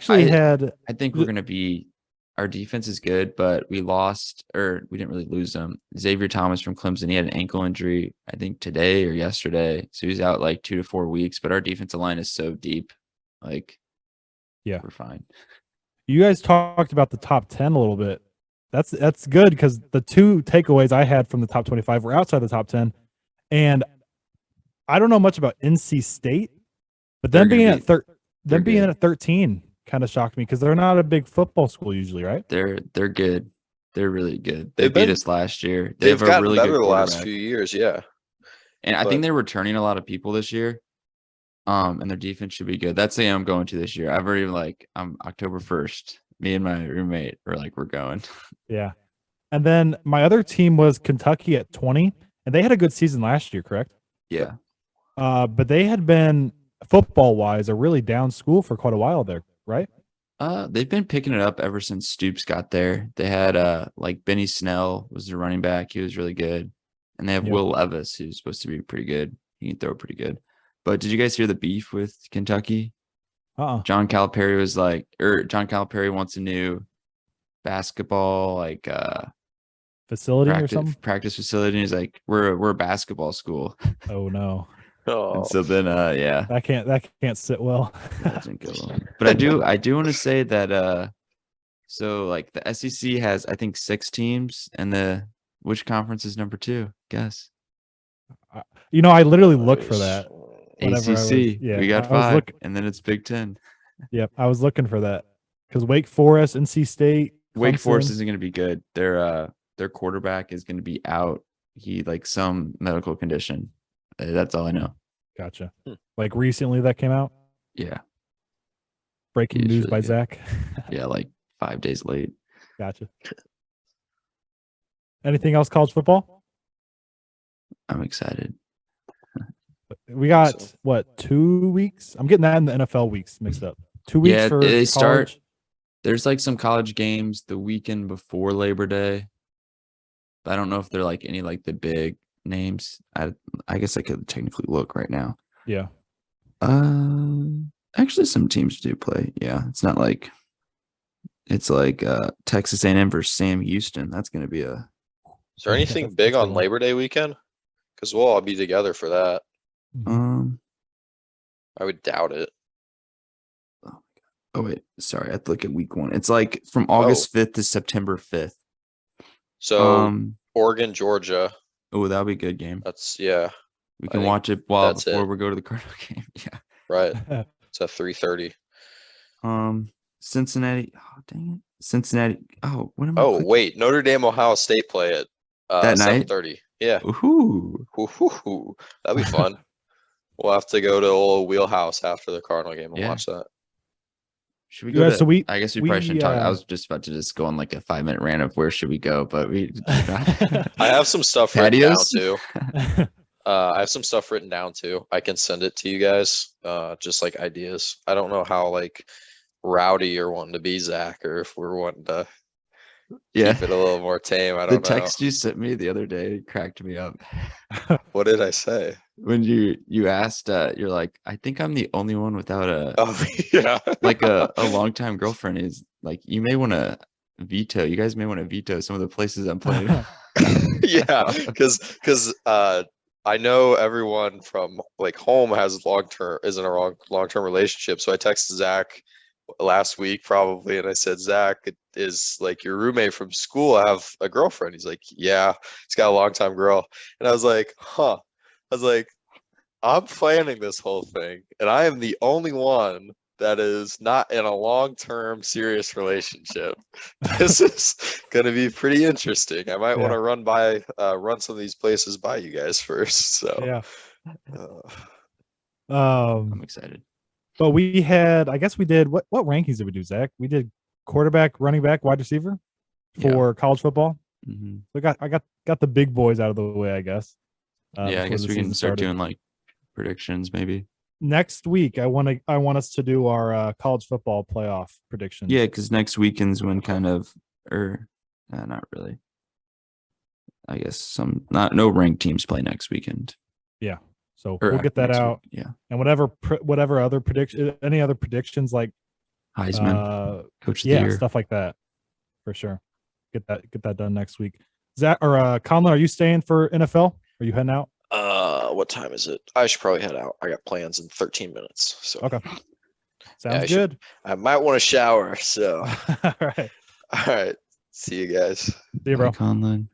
think we're going to be, our defense is good, but we didn't really lose them. Xavier Thomas from Clemson, he had an ankle injury, I think today or yesterday. So he's out like 2 to 4 weeks, but our defensive line is so deep. Like, yeah, we're fine. You guys talked about the top 10 a little bit. That's good, because the 2 takeaways I had from the top 25 were outside the top 10. And I don't know much about NC State, but them being at 13 kind of shocked me, because they're not a big football school usually, right? They're good. They're really good. They beat us last year. They've gotten really better the last few years, yeah. And I think they're returning a lot of people this year. And their defense should be good. That's the game I'm going to this year. I've already I'm October 1st. Me and my roommate are we're going. Yeah. And then my other team was Kentucky at 20, and they had a good season last year, correct? Yeah. But they had been, football wise, a really down school for quite a while there, right? They've been picking it up ever since Stoops got there. They had Benny Snell was the running back. He was really good. And they have Will Levis, who's supposed to be pretty good. He can throw pretty good. But did you guys hear the beef with Kentucky? John Calipari was John Calipari wants a new basketball facility or something? Practice facility. And he's like, we're a basketball school. Oh no. And so then that can't sit well. Doesn't go well. But I do want to say that so the SEC has, I think, 6 teams, and which conference is number 2? Guess. I literally looked for that. ACC. We got 5, and then it's Big Ten. Yep, I was looking for that, because Wake Forest, NC State, Wake Forest isn't going to be good. Their quarterback is going to be out. He some medical condition. That's all I know. Gotcha. Recently that came out? Yeah. Breaking He is news really by good. Zach. Yeah, like 5 days late. Gotcha. Anything else college football? I'm excited. We got So- what, 2 weeks? I'm getting that in the NFL weeks mixed up. 2 weeks Yeah, for they college. start. There's like some college games the weekend before Labor Day. But I don't know if they're like any like the big names. I guess I could technically look right now. Yeah. Actually some teams do play. Yeah, it's not like it's like Texas A&M versus Sam Houston. That's going to be a Is there Yeah, anything that's big a good on one. Labor Day weekend? Because we'll all be together for that. um I would doubt it. oh wait, sorry. I have to look at week 1. It's like from August 5th to September 5th. So Oregon, Georgia. Oh, that'll be a good game. Yeah, We I can think watch it that's before it. we go to the Cardinal game. Yeah. right. It's at 3:30. Cincinnati. Oh, dang it. Cincinnati. Oh, what am I Oh, clicking? wait. Notre Dame, Ohio State play at That night? 7:30. Yeah. Woohoo. Woo-hoo-hoo. That'd be fun. We'll have to go to old Wheelhouse after the Cardinal game and Yeah. watch that. Should we Yeah, go to? so we- I guess we probably shouldn't talk. I we, was just about to just go on like a 5-minute rant of where should we go, but we. I have some stuff written down Patios? too. I have some stuff written down too. I can send it to you guys. Just like ideas. I don't know how like rowdy you're wanting to be, Zach, or if we're wanting to Yeah. keep it a little more tame. I The don't know. text you sent me the other day cracked me up. What did I say? When you asked, you're like, I think I'm the only one without a Oh yeah. like a longtime girlfriend. Is like you may want to veto. You guys may want to veto some of the places I'm playing. Yeah, because I know everyone from like home has isn't a long-term relationship. So I texted Zach last week probably, and I said, Zach, is like your roommate from school have a girlfriend? He's like, yeah, he's got a long-time girl. And I was like, huh. I was like, I'm planning this whole thing, and I am the only one that is not in a long-term serious relationship. This is going to be pretty interesting. I might want to run some of these places by you guys first. So yeah. I'm excited. But we had, I guess we did what rankings did we do, Zach? We did quarterback, running back, wide receiver for college football. Mhm. I got the big boys out of the way, I guess. Yeah, I before guess the we can season start started. doing like predictions maybe. Next week. I want us to do our college football playoff predictions. Yeah, because next weekend's when kind of, or not really. I guess no ranked teams play next weekend. Yeah. So Or we'll get that next week, out. Yeah. And whatever other any other predictions like Heisman, coach of the yeah, year. stuff like that. For sure. Get that done next week. Zach or Conlon, are you staying for NFL? Are you heading out? what time is it? I should probably head out. I got plans in 13 minutes. So Okay. Sounds I good. I might want to shower. So All right. all right. See you guys. See you, bro. Conlon.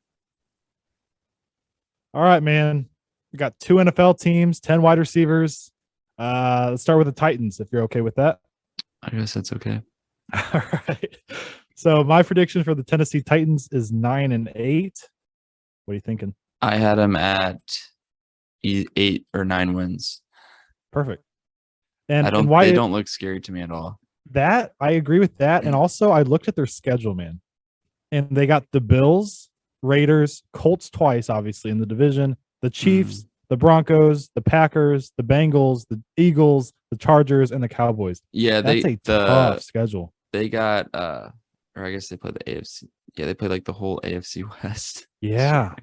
All right, man. We got 2 NFL teams, 10 wide receivers. Let's start with the Titans, if you're okay with that. I guess that's okay. All right. So my prediction for the Tennessee Titans is 9-8. What are you thinking? I had him at 8 or 9 wins. Perfect. And they don't look scary to me at all. That I agree with that. And also I looked at their schedule, man. And they got the Bills, Raiders, Colts twice, obviously, in the division, the Chiefs, the Broncos, the Packers, the Bengals, the Eagles, the Chargers, and the Cowboys. Yeah, that's a tough schedule. They got or I guess they play the AFC. Yeah, they play like the whole AFC West. Yeah,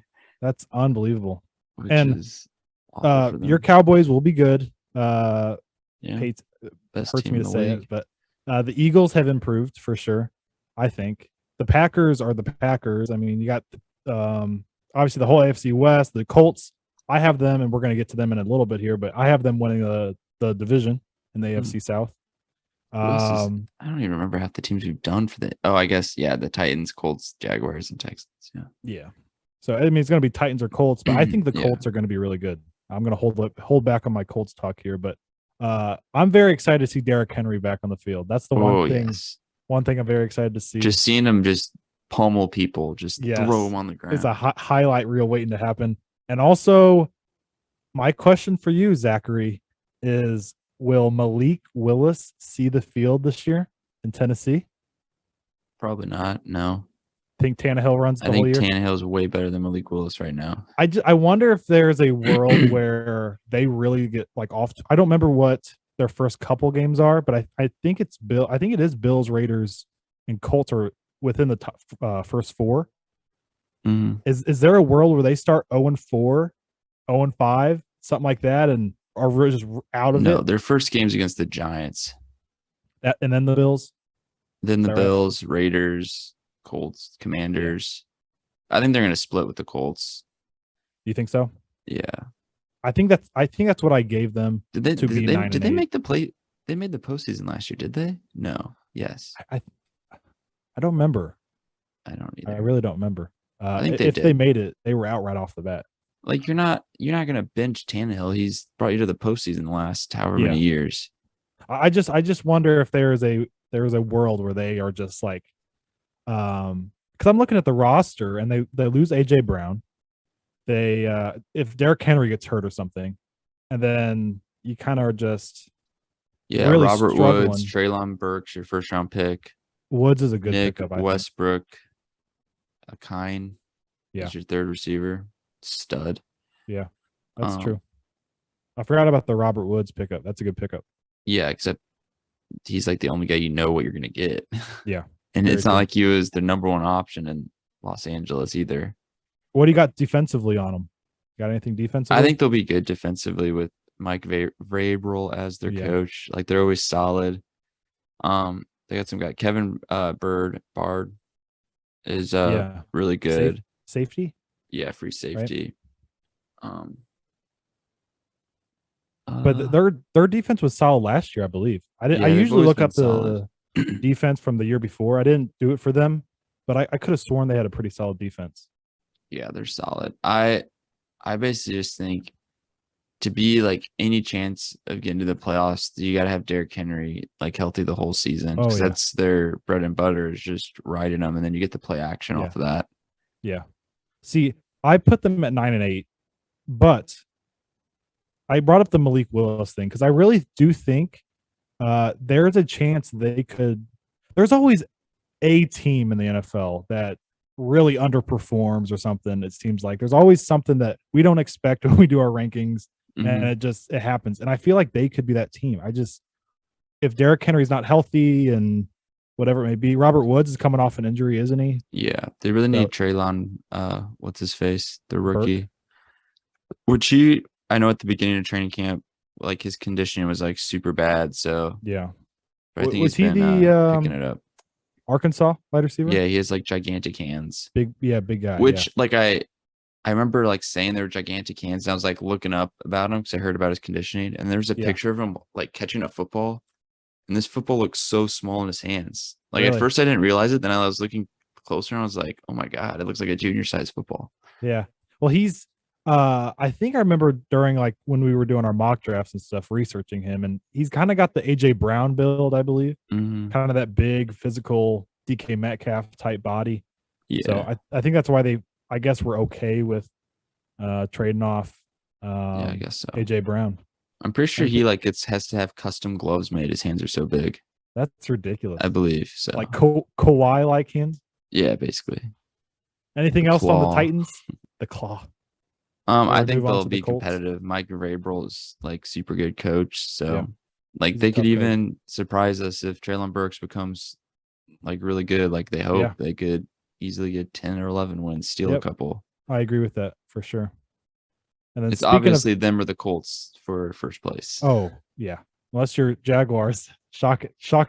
that's unbelievable. Which And is awful for your them. Cowboys will be good. Yeah, best Hurts team me in to the say league. it, but the Eagles have improved for sure. I think the Packers are the Packers. I mean, you got obviously the whole AFC West, the Colts. I have them, and we're going to get to them in a little bit here, but I have them winning the division in the AFC South. I don't even remember half the teams we've done for the. Oh, I guess the Titans, Colts, Jaguars, and Texans. Yeah. So I mean, it's going to be Titans or Colts, but I think the Yeah. Colts are going to be really good. I'm going to hold back on my Colts talk here, but I'm very excited to see Derrick Henry back on the field. That's the one thing. Yes. One thing I'm very excited to see. Just seeing him just pummel people, just Yes. throw them on the ground. It's a highlight reel waiting to happen. And also, my question for you, Zachary, is will Malik Willis see the field this year in Tennessee? Probably not. No. Think Tannehill runs the I whole think year? Tannehill's way better than Malik Willis right now. I wonder if there's a world where they really get like off. I don't remember what their first couple games are, but I think it's Bill. I think it is Bills, Raiders, and Colts are within the top first four. Mhm. Is there a world where they start 0-4, 0-5, something like that, and are just out of No, it? their first game's against the Giants. And then the Bills. Then the Is that right? Bills, Raiders, Colts, Commanders. I think they're going to split with the Colts. Do you think so? Yeah. I think that's what I gave them. Did they To be 9 did and they 8. make the play? They made the postseason last year, did they? No. Yes. I don't remember. I don't I either. really don't remember. I think they if they did. made it, they were out right off the bat. Like you're not going to bench Tannehill. He's brought you to the postseason the last however many years. I just wonder if there is a world where they are just like, because I'm looking at the roster and they lose AJ Brown. They if Derrick Henry gets hurt or something, and then you kind of are just Yeah, really Robert struggling. Woods, Treylon Burks, your first round pick. Woods is a good Nick pickup. I think. Westbrook, Akine Yeah. is your third receiver. Stud. That's true. I forgot about the Robert Woods pickup. That's a good pickup. Yeah, except he's like the only guy you know what you're gonna get. Yeah, And very it's not true. like he was the number one option in Los Angeles either. What do you got defensively on them? Got anything defensively? I think they'll be good defensively with Mike Vrabel as their Yeah. coach. Like they're always solid. They got some guy Kevin Bard is really good. Safety. Yeah, free safety. But their defense was solid last year, I believe. I Yeah, they've usually always look been up the defense from the year before. I didn't do it for them, but I could have sworn they had a pretty solid defense. Yeah, they're solid. I basically just think to be like any chance of getting to the playoffs, you got to have Derrick Henry like healthy the whole season because yeah. that's their bread and butter is just riding them, and then you get the play action off of that. Yeah. See, I put them at 9 and 8, but I brought up the Malik Willis thing because I really do think there's a chance they could. There's always a team in the NFL that really underperforms or something. It seems like there's always something that we don't expect when we do our rankings, and it happens. And I feel like they could be that team. If Derrick Henry's not healthy and whatever it may be, Robert Woods is coming off an injury, isn't he? Yeah, they really need Treylon. What's his face? The rookie. Which I know at the beginning of training camp, like his conditioning was like super bad. So yeah, but I think was he's he been the picking it up. Arkansas wide receiver? Yeah, he has like gigantic hands. Big guy. Which like I remember like saying they were gigantic hands. And I was like looking up about him because I heard about his conditioning, and there's a picture of him like catching a football, and this football looks so small in his hands. Like at first I didn't realize it. Then I was looking closer and I was like, oh my god, it looks like a junior size football. Yeah. Well, he's I think I remember during like when we were doing our mock drafts and stuff, researching him, and he's kind of got the AJ Brown build, I believe. Kind of that big physical DK Metcalf type body. Yeah. So I think that's why I guess we're okay with trading off yeah, I guess so. AJ Brown. I'm pretty sure he has to have custom gloves made. His hands are so big. That's ridiculous. I believe so. Like Kawhi like hands. Yeah, basically. Anything else on the Titans? The claw. I think they'll be competitive. Mike Vrabel is like super good coach, so like they could even surprise us if Treylon Burks becomes like really good. Like they hope they could easily get 10 or 11 wins, steal a couple. I agree with that for sure. And then it's obviously them or the Colts for first place. Oh yeah, unless you're Jaguars, shock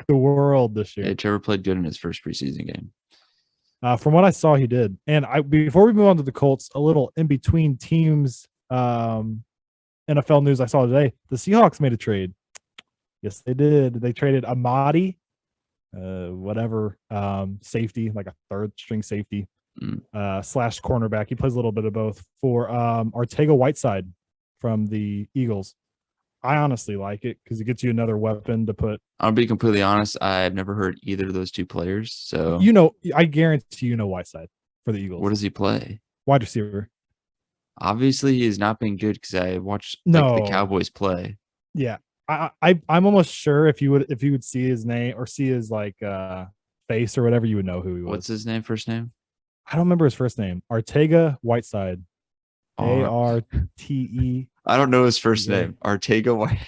the world this year. Yeah, Trevor played good in his first preseason game. From what I saw, he did. And before we move on to the Colts, a little in between teams NFL news I saw today. The Seahawks made a trade. Yes, they did. They traded Amadi, safety, like a third string safety, / cornerback. He plays a little bit of both for Arcega-Whiteside from the Eagles. I honestly like it because it gets you another weapon to put. I'll be completely honest. I've never heard either of those two players. So I guarantee Whiteside for the Eagles. What does he play? Wide receiver. Obviously, he has not been good because I watched the Cowboys play. Yeah, I'm almost sure if you would see his name or see his like face or whatever, you would know who he was. What's his name? First name? I don't remember his first name. Ortega Whiteside. ARTE. I don't know his first name. Ortega White.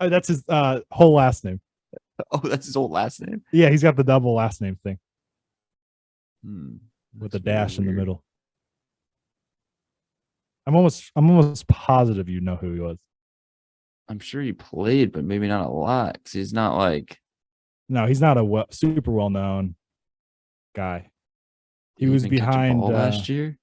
Oh, that's his whole last name. Oh, that's his old last name. Yeah, he's got the double last name thing with That's a dash in the weird. middle. I'm almost positive you know who he was. I'm sure he played, but maybe not a lot because he's not like. No, he's not a super well known guy. He was even catch a behind ball last year.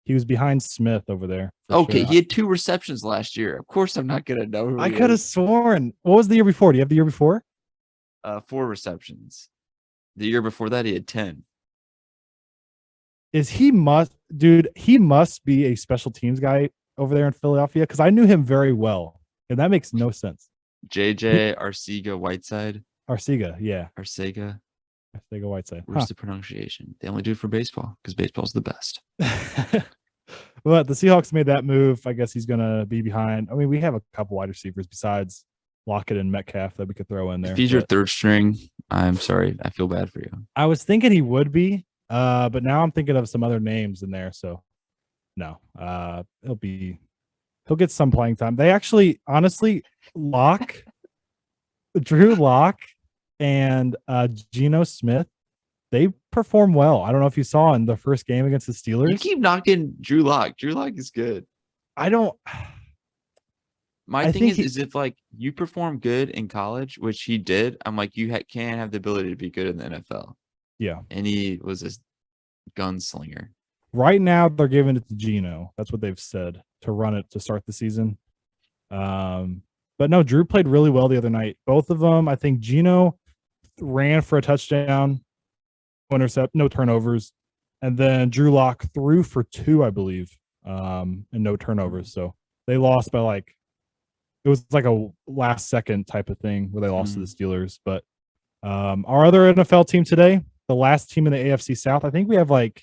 He was behind Smith over there. Okay, sure. he had 2 receptions last year. Of course, I'm not gonna know who. I could have sworn. What was the year before? Do you have the year before? 4 receptions. The year before that, he had 10. He must be a special teams guy over there in Philadelphia because I knew him very well, and that makes no sense. JJ Arcega Whiteside. Arcega, yeah. Arcega Whiteside. Where's the pronunciation? They only do it for baseball because baseball's the best. But the Seahawks made that move. I guess he's going to be behind. I mean, we have a couple wide receivers besides Lockett and Metcalf that we could throw in there. If he's your third string, I'm sorry. I feel bad for you. I was thinking he would be, but now I'm thinking of some other names in there. So no, he'll get some playing time. They actually, honestly, Drew Lock and Geno Smith, they perform well. I don't know if you saw in the first game against the Steelers. You keep knocking Drew Lock. Drew Lock is good. My thing is if like you perform good in college, which he did, I'm like, you can't have the ability to be good in the NFL. Yeah. And he was a gunslinger. Right now, they're giving it to Geno. That's what they've said, to run it to start the season. But no, Drew played really well the other night. Both of them, I think Geno ran for a touchdown, no turnovers. And then Drew Lock threw for 2, I believe, and no turnovers. So they lost by it was like a last second type of thing where they lost to the Steelers. But our other NFL team today, the last team in the AFC South, I think we have if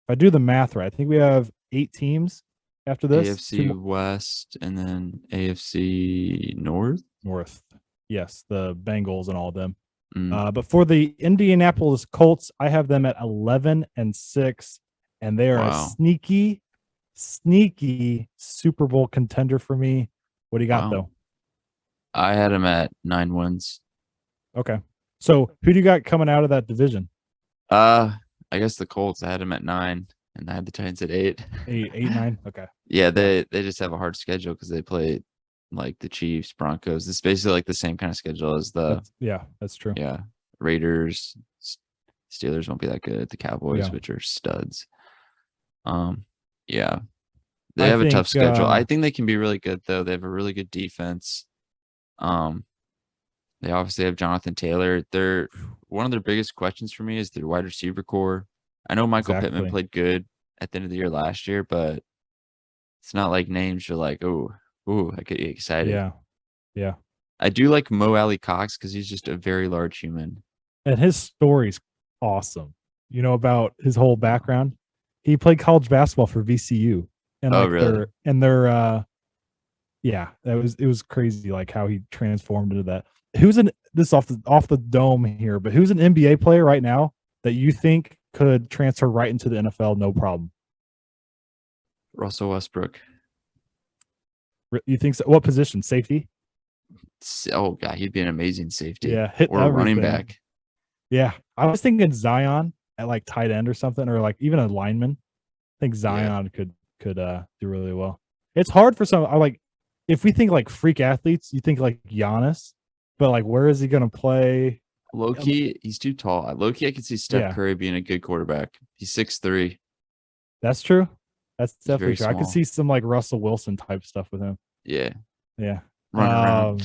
I do the math right, I think we have 8 teams after this. AFC West and then AFC North. Yes, the Bengals and all of them. But for the Indianapolis Colts, I have them at 11-6, and they are a sneaky Super Bowl contender for me. What do you got though? I had them at 9 wins. Okay. So who do you got coming out of that division? I guess the Colts. I had them at 9, and I had the Titans at 8. 8, 9. Okay. Yeah, they just have a hard schedule because they play like the Chiefs, Broncos. It's basically like the same kind of schedule as that's true. Yeah, Raiders, Steelers won't be that good. The Cowboys, which are studs. Yeah. They have a tough schedule. I think they can be really good, though. They have a really good defense. They obviously have Jonathan Taylor. One of their biggest questions for me is their wide receiver core. I know Michael Pittman played good at the end of the year last year, but it's not like names you're like, oh, I get you excited. Yeah. I do like Mo Alley Cox because he's just a very large human. And his story's awesome. You know about his whole background? He played college basketball for VCU. And really? It was crazy how he transformed into that. Who's off the dome here, but who's an NBA player right now that you think could transfer right into the NFL no problem? Russell Westbrook. You think so? What position? Safety? Oh god, he'd be an amazing safety. Yeah, or a running back. Yeah, I was thinking Zion at tight end or something, or even a lineman. I think Zion could do really well. It's hard for some. If we think freak athletes, you think Giannis, but where is he going to play? Low-key, he's too tall. Low-key, I could see Steph Curry being a good quarterback. He's 6'3". That's true. That's definitely true. Small. I could see some Russell Wilson type stuff with him. Yeah. Run around.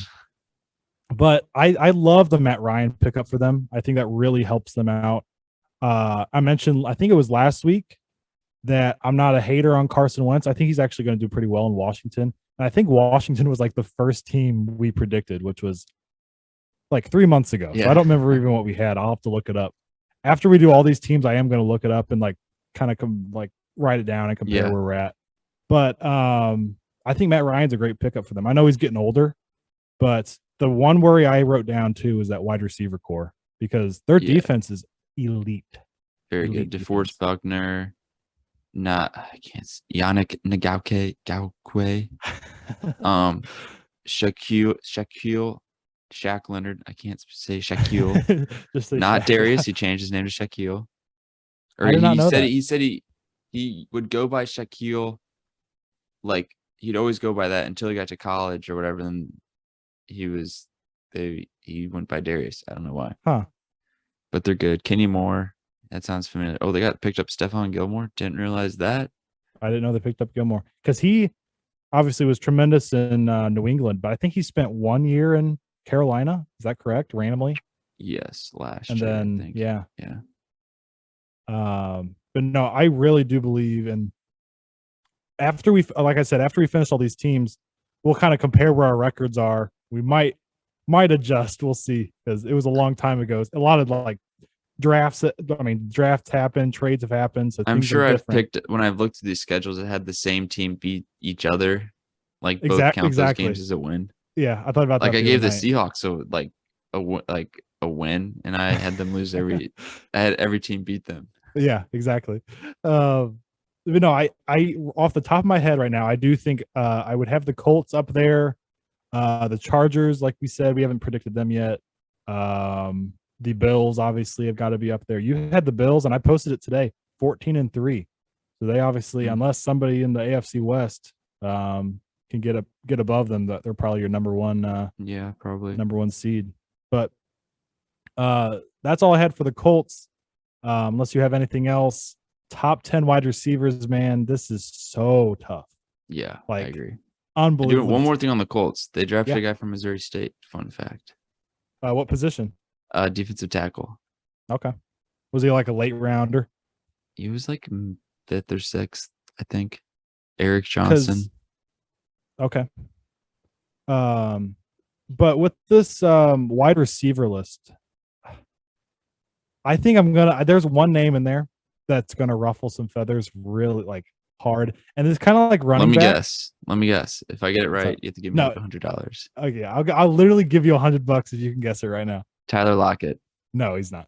But I love the Matt Ryan pickup for them. I think that really helps them out. I mentioned, I think it was last week, that I'm not a hater on Carson Wentz. I think he's actually going to do pretty well in Washington. And I think Washington was the first team we predicted, which was 3 months ago. Yeah. So I don't remember even what we had. I'll have to look it up. After we do all these teams, I am going to look it up and kind of write it down and compare where we're at. But I think Matt Ryan's a great pickup for them. I know he's getting older, But the one worry I wrote down too is that wide receiver core because their defense is elite. Very Elite good. DeForest Buckner, Yannick Ngakwe, Shaq Leonard. I can't say Shaquille. Just say Not Shaq. Darius. He changed his name to Shaquille. Or I did not know that. he said he would go by Shaquille. Like he'd always go by that until he got to college or whatever. Then he went by Darius. I don't know why. Huh. But they're good. Kenny Moore. That sounds familiar. Oh, they got picked up Stephon Gilmore. Didn't realize that. I didn't know they picked up Gilmore because he obviously was tremendous in New England, but I think he spent 1 year in Carolina. Is that correct? Randomly? Yes, last And year. then I think. yeah. Yeah. But no, I really do believe in after we finish all these teams, we'll kind of compare where our records are. We might adjust. We'll see because it was a long time ago. A lot of like drafts happen, trades have happened. So I'm sure I've picked when I've looked at these schedules, it had the same team beat each other. Like both count those games as a win. Yeah, I thought about that. Like I gave the Seahawks a win, and I had them lose I had every team beat them. Yeah, exactly. But no, I off the top of my head right now, I do think I would have the Colts up there. The Chargers, like we said, we haven't predicted them yet. The Bills obviously have got to be up there. You had the Bills, and I posted it today, 14-3. So they obviously, unless somebody in the AFC West can get above them, that they're probably your number one. Yeah, probably number one seed. But that's all I had for the Colts. Unless you have anything else, top 10 wide receivers, man, this is so tough. Yeah, like, I agree. Unbelievable. One more thing on the Colts. They drafted a guy from Missouri State. Fun fact. What position? Defensive tackle. Okay. Was he like a late rounder? He was like 5th or 6th, I think. Eric Johnson. Okay. But with this wide receiver list, I think there's one name in there that's gonna ruffle some feathers really like hard. And it's kind of like running back. Let me guess. If I get it right, you have to give me like $100. Okay, I'll literally give you $100 if you can guess it right now. Tyler Lockett. No, he's not.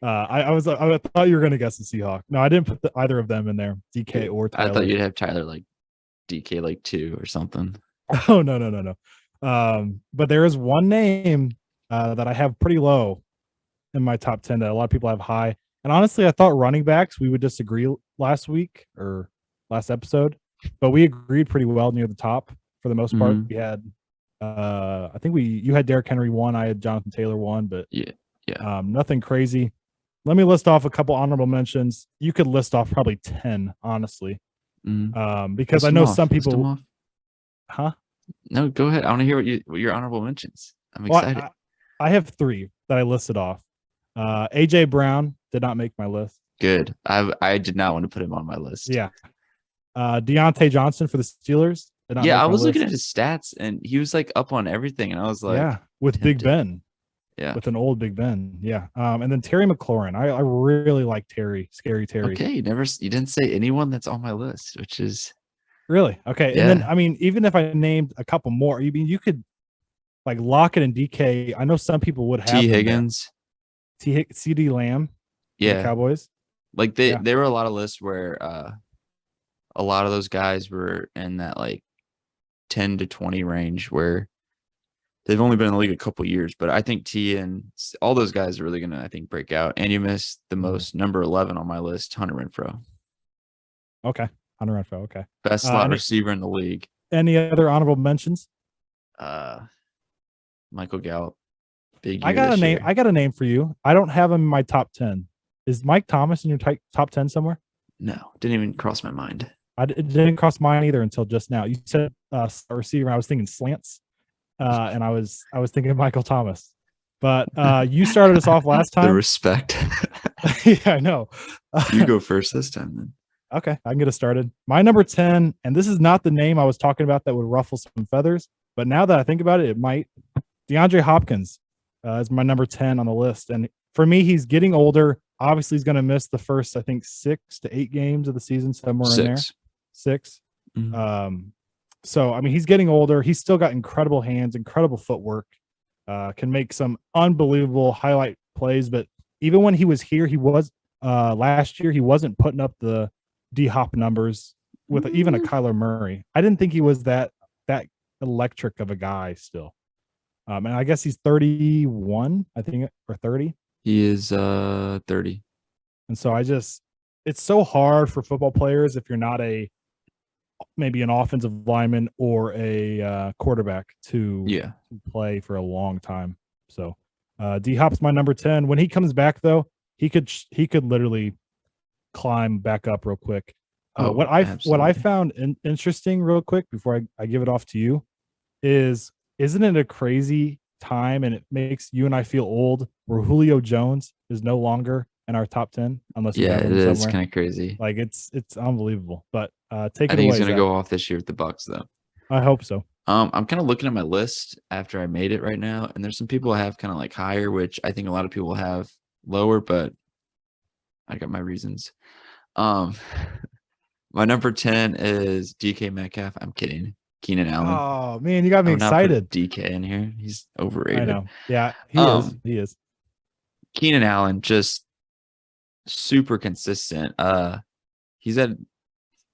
I thought you were gonna guess the Seahawk. No, I didn't put either of them in there. DK or Tyler. I thought you'd have Tyler like DK like 2 or something. Oh no. But there is one name that I have pretty low in my top 10 that a lot of people have high. And honestly, I thought running backs we would disagree last week or last episode, but we agreed pretty well near the top for the most part. We had I think you had Derrick Henry 1, I had Jonathan Taylor 1, but nothing crazy. Let me list off a couple honorable mentions. You could list off probably 10, honestly. Because I know some people. Huh? No, go ahead. I want to hear what your honorable mentions. I'm excited. I have 3 that I listed off. AJ Brown did not make my list. Good. I did not want to put him on my list. Yeah. Deontay Johnson for the Steelers. I was looking at his stats and he was like up on everything, and I was like, with Big Ben. Yeah, with an old Big Ben. Yeah. And then Terry McLaurin. I really like Scary Terry. Okay, you didn't say anyone that's on my list, which is really okay. Yeah. And then even if I named a couple more, you could like Lockett and DK. I know some people would have T. Higgins, CD Lamb. Yeah, Cowboys. Like there were a lot of lists where a lot of those guys were in that like 10 to 20 range where they've only been in the league a couple years, but I think T and all those guys are really going to, I think, break out. And you missed the most, number 11 on my list, Hunter Renfrow. Okay. Hunter Renfrow. Okay. Best slot receiver in the league. Any other honorable mentions? Michael Gallup. Big year I got a name. year. I got a name for you. I don't have him in my top 10. Is Mike Thomas in your top 10 somewhere? No, didn't even cross my mind. It didn't cross mine either until just now. You said receiver. I was thinking slants. And I was thinking Michael Thomas, but you started us off last time. The respect. Yeah, I know. You go first this time then. Okay, I can get us started. My number 10, and this is not the name I was talking about that would ruffle some feathers, but now that I think about it, it might. DeAndre Hopkins is my number 10 on the list, and for me, he's getting older. Obviously, he's going to miss the first, I think, 6 to 8 games of the season, somewhere in there. 6. Mm-hmm. So, I mean, he's getting older. He's still got incredible hands, incredible footwork, can make some unbelievable highlight plays. But even when he was here, he was last year, he wasn't putting up the D-Hop numbers with even a Kyler Murray. I didn't think he was that electric of a guy still. And I guess he's 31, I think, or 30. He is 30. And so it's so hard for football players if you're not maybe an offensive lineman or a quarterback to play for a long time. So D-Hop's my number 10. When he comes back, though, he could literally climb back up real quick. What I found interesting real quick before I give it off to you isn't it a crazy time, and it makes you and I feel old, where Julio Jones is no longer in our top 10 unless we have him somewhere. It's kind of crazy. Like it's unbelievable. But take it away. I think he's gonna go off this year with the Bucks, though. I hope so. I'm kind of looking at my list after I made it right now, and there's some people I have kind of like higher, which I think a lot of people have lower, but I got my reasons. My number 10 is DK Metcalf. I'm kidding. Keenan Allen. Oh man, you got me excited. DK in here. He's overrated. I know. Yeah, he is. Keenan Allen, just super consistent. He's had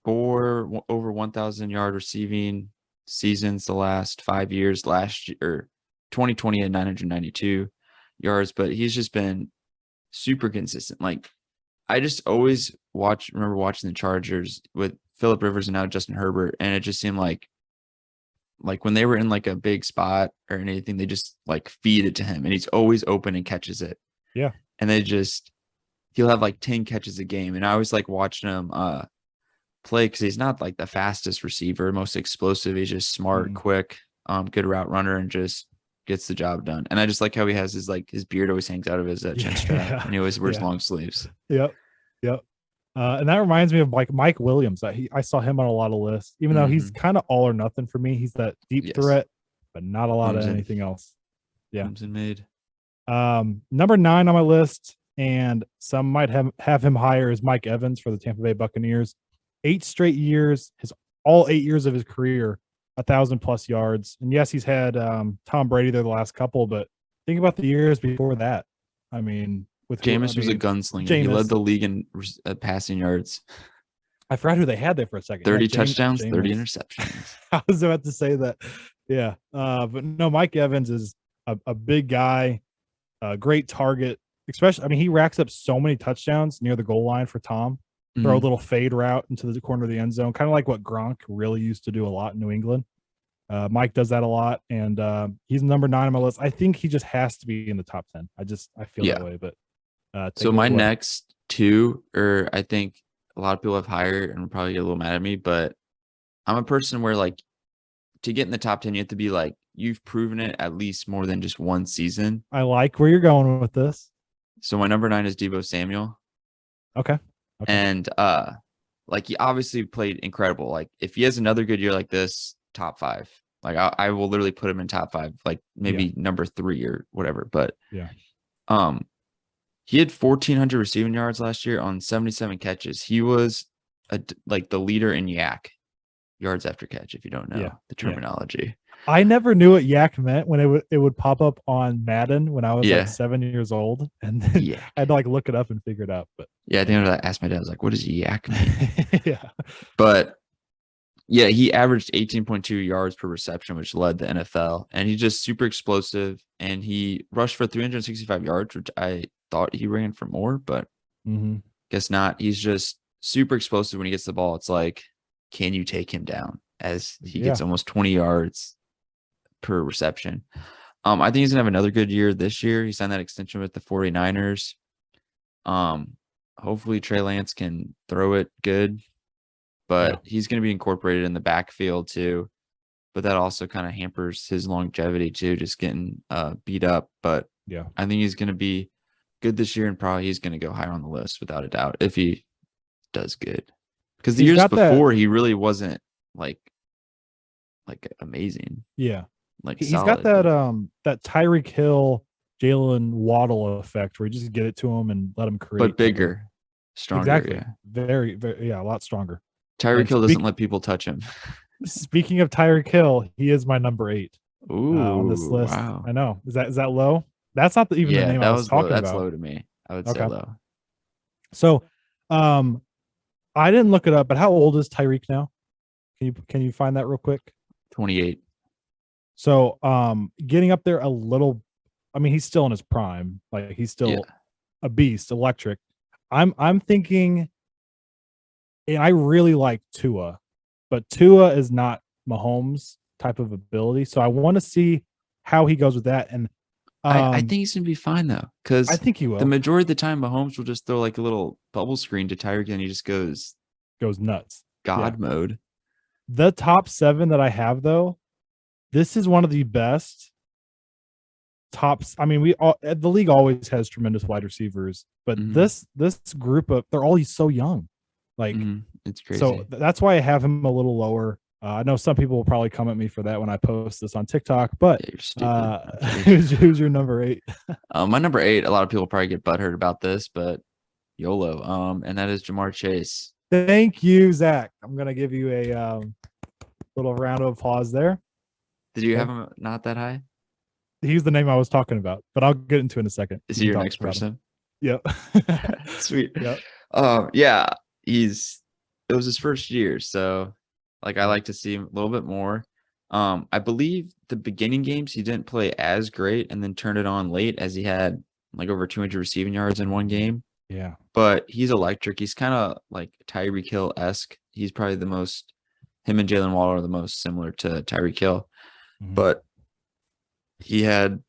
4 over 1,000 yard receiving seasons the last 5 years. Last year, 2020 had 992 yards, but he's just been super consistent. Like, I just always remember watching the Chargers with Phillip Rivers and now Justin Herbert, and it just seemed like when they were in like a big spot or anything, they just like feed it to him, and he's always open and catches it. Yeah. And he'll have like 10 catches a game. And I always like watching him play, because he's not like the fastest receiver, most explosive. He's just smart, quick, good route runner, and just gets the job done. And I just like how he has his beard always hangs out of his chin strap, and he always wears long sleeves. Yep. And that reminds me of like Mike Williams. I saw him on a lot of lists, even though he's kind of all or nothing for me. He's that deep threat, but not a lot of anything else. Yeah. Made. Number 9 on my list, and some might have him higher, is Mike Evans for the Tampa Bay Buccaneers. 8 straight years, all 8 years of his career, 1,000+ yards. And yes, he's had Tom Brady there the last couple, but think about the years before that. I mean, Jameis was a gunslinger. He led the league in passing yards. I forgot who they had there for a second. 30 touchdowns, 30 interceptions. I was about to say that. Yeah. But no, Mike Evans is a big guy, a great target, especially, I mean, he racks up so many touchdowns near the goal line for Tom. Throw a little fade route into the corner of the end zone, kind of like what Gronk really used to do a lot in New England. Mike does that a lot, and he's number 9 on my list. I think he just has to be in the top 10. I feel that way. But so my next 2, or I think a lot of people have higher and will probably get a little mad at me, but I'm a person where, like, to get in the top 10, you have to be like, you've proven it at least more than just one season. I like where you're going with this. So my number 9 is Deebo Samuel. Okay. And like, he obviously played incredible. Like, if he has another good year like this, top 5. Like, I will literally put him in top 5, like maybe number 3 or whatever. But he had 1,400 receiving yards last year on 77 catches. He was like the leader in yak, yards after catch, if you don't know the terminology. I never knew what yak meant when it would pop up on Madden when I was like 7 years old, and then I had to like look it up and figure it out. But I think I asked my dad, I was like, "What does yak mean?" But he averaged 18.2 yards per reception, which led the NFL, and he's just super explosive. And he rushed for 365 yards, which I thought he ran for more, but guess not. He's just super explosive when he gets the ball. It's like, can you take him down? As he gets almost 20 yards per reception. I think he's gonna have another good year this year. He signed that extension with the 49ers. Hopefully Trey Lance can throw it good, but he's gonna be incorporated in the backfield too. But that also kind of hampers his longevity too, just getting beat up. But I think he's gonna be good this year, and probably he's gonna go higher on the list without a doubt if he does good. Because the years before he really wasn't like amazing. Yeah. Like, he's solid. got that Tyreek Hill, Jalen Waddle effect, where you just get it to him and let him create. But bigger, stronger. Exactly. Yeah. Very, very, a lot stronger. Tyreek Hill doesn't let people touch him. Speaking of Tyreek Hill, he is my number 8 on this Ooh, list. wow. I know. Is that low? That's not even the Yeah, name that I was was low. talking That's about. low to me. I would say Okay. low. So, I didn't look it up, but how old is Tyreek now? Can you find that real quick? 28. So, getting up there a little. I mean, he's still in his prime. Like he's still a beast, electric. I'm thinking, and I really like Tua, but Tua is not Mahomes type of ability. So I want to see how he goes with that. And I think he's gonna be fine though, I because think he the will. majority of the time Mahomes will just throw like a little bubble screen to Tyreek and he just goes Goes nuts. God mode. The top 7 that I have though, this is one of the best tops. I mean, the league always has tremendous wide receivers, but Mhm. this group of they're all so young. Like It's crazy. so that's why I have him a little lower. I know some people will probably come at me for that when I post this on TikTok, but Yeah, you're stupid. I'm kidding. who's your number 8? My number 8, a lot of people probably get butthurt about this, but YOLO. And that is Jamar Chase. Thank you, Zach. I'm gonna give you a little round of applause there. Did you Okay. have him not that high? He's the name I was talking about, but I'll get into it in a second. Is You he can your talk next about him. person? Yep. Sweet. Yep. Yeah, it was his first year, so like I like to see him a little bit more. I believe the beginning games he didn't play as great and then turned it on late as he had like over 200 receiving yards in one game. Yeah. But he's electric. He's kind of like Tyreek Hill-esque. He's probably him and Jalen Waddle are the most similar to Tyreek Hill. Mhm. But he had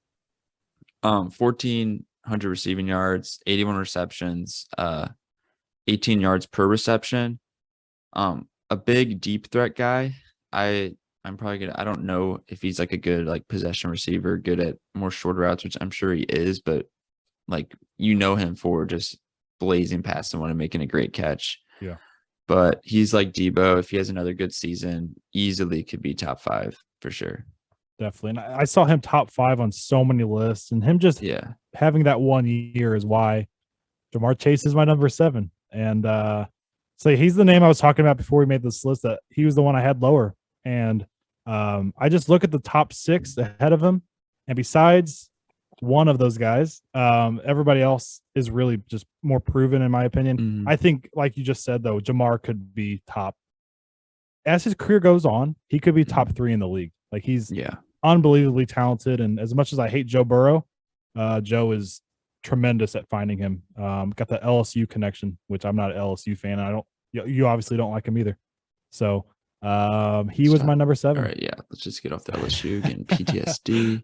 1,400 receiving yards, 81 receptions, 18 yards per reception. A big deep threat guy. I'm probably gonna. I don't know if he's like a good like possession receiver, good at more short routes, which I'm sure he is. But like him for just blazing past someone and making a great catch. Yeah. But he's like Debo. If he has another good season, easily could be top 5 for sure. Definitely. And I saw him top 5 on so many lists, and him just having that 1 year is why Jamar Chase is my number 7. And so he's the name I was talking about before we made this list, that he was the one I had lower. And I just look at the top 6 ahead of him, and besides one of those guys, everybody else is really just more proven in my opinion. I think, like you just said though, Jamar could be top as his career goes on. He could be top 3 in the league. Like he's unbelievably talented, and as much as I hate Joe Burrow, Joe is tremendous at finding him. Got the LSU connection, which I'm not an LSU fan. I don't. You obviously don't like him either. So he was my number 7. All right, yeah. Let's just get off the LSU, getting PTSD.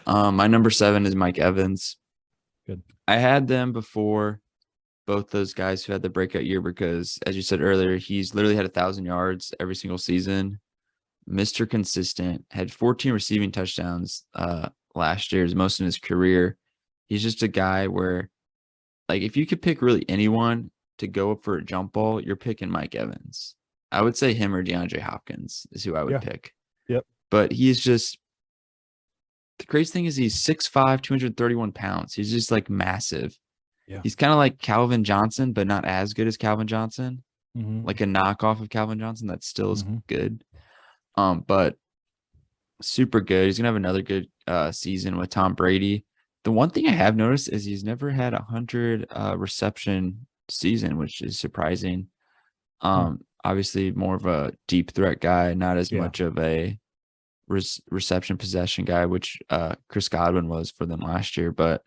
My number 7 is Mike Evans. Good. I had them before both those guys who had the breakout year because, as you said earlier, he's literally had 1,000 yards every single season. Mr. Consistent, had 14 receiving touchdowns last year, is most in his career. He's just a guy where, like, if you could pick really anyone to go up for a jump ball, you're picking Mike Evans. I would say him or DeAndre Hopkins is who I would pick. Yep. But he's just, the crazy thing is he's 6'5", 231 pounds. He's just like massive. Yeah. He's kind of like Calvin Johnson, but not as good as Calvin Johnson. Like a knockoff of Calvin Johnson that still is good. But super good. He's gonna have another good season with Tom Brady. The one thing I have noticed is he's never had 100 reception season, which is surprising. Obviously more of a deep threat guy, not as much of a reception possession guy, which Chris Godwin was for them last year. But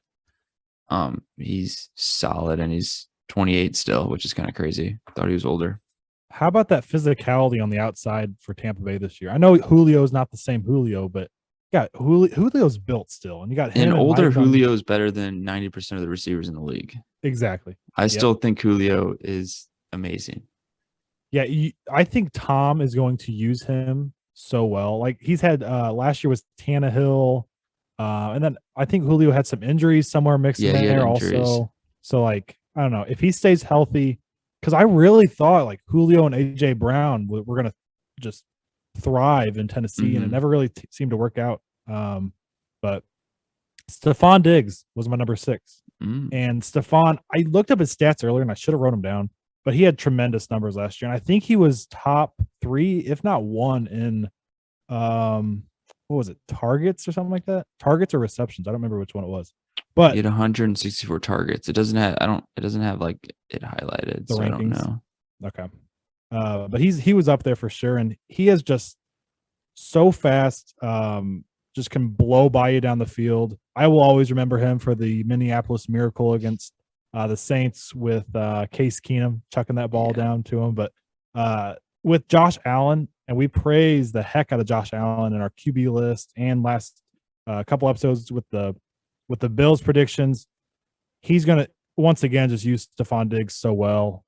he's solid, and he's 28 still, which is kind of crazy. Thought he was older. How about that physicality on the outside for Tampa Bay this year? I know Julio's not the same Julio, but Julio's built still, and you got him. And older Julio is better than 90% of the receivers in the league. Exactly. I still think Julio is amazing. Yeah, I think Tom is going to use him so well. Like he's had last year was Tannehill, and then I think Julio had some injuries somewhere mixed in there also. So like I don't know if he stays healthy, because I really thought like Julio and AJ Brown were going to just thrive in Tennessee, and it never really seemed to work out. But Stephon Diggs was my number 6, and Stephon. I looked up his stats earlier, and I should have wrote them down. but he had tremendous numbers last year. And I think he was top 3, if not 1 in what was it, targets or something like that? Targets or receptions. I don't remember which one it was. He But had 164 targets. It doesn't have like it highlighted, The so I don't rankings. know. okay. But he was up there for sure, and he is just so fast. Just can blow by you down the field. I will always remember him for the Minneapolis Miracle against the Saints with Case Keenum chucking that ball Yeah. down to him. But with Josh Allen, and we praise the heck out of Josh Allen in our QB list and last couple episodes with the Bills predictions. He's gonna once again just use Stephon Diggs so well.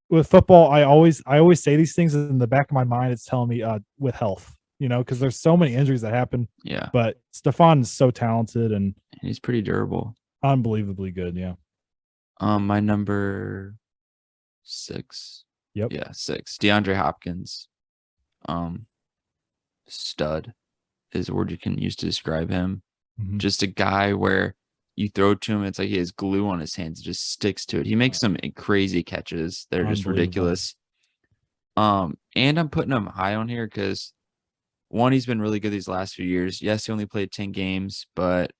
With football, I always say these things in the back of my mind. It's telling me with health, because there's so many injuries that happen. Yeah. But Stephon is so talented and He's pretty durable. unbelievably good. Yeah. My number 6. Yep. Yeah, 6. DeAndre Hopkins. Stud is a word you can use to describe him. Mhm. Just a guy where you throw to him, it's like he has glue on his hands. It just sticks to it. He makes some crazy catches that are just Unbelievable. ridiculous. And I'm putting him high on here because one, he's been really good these last few years. Yes, he only played 10 games, but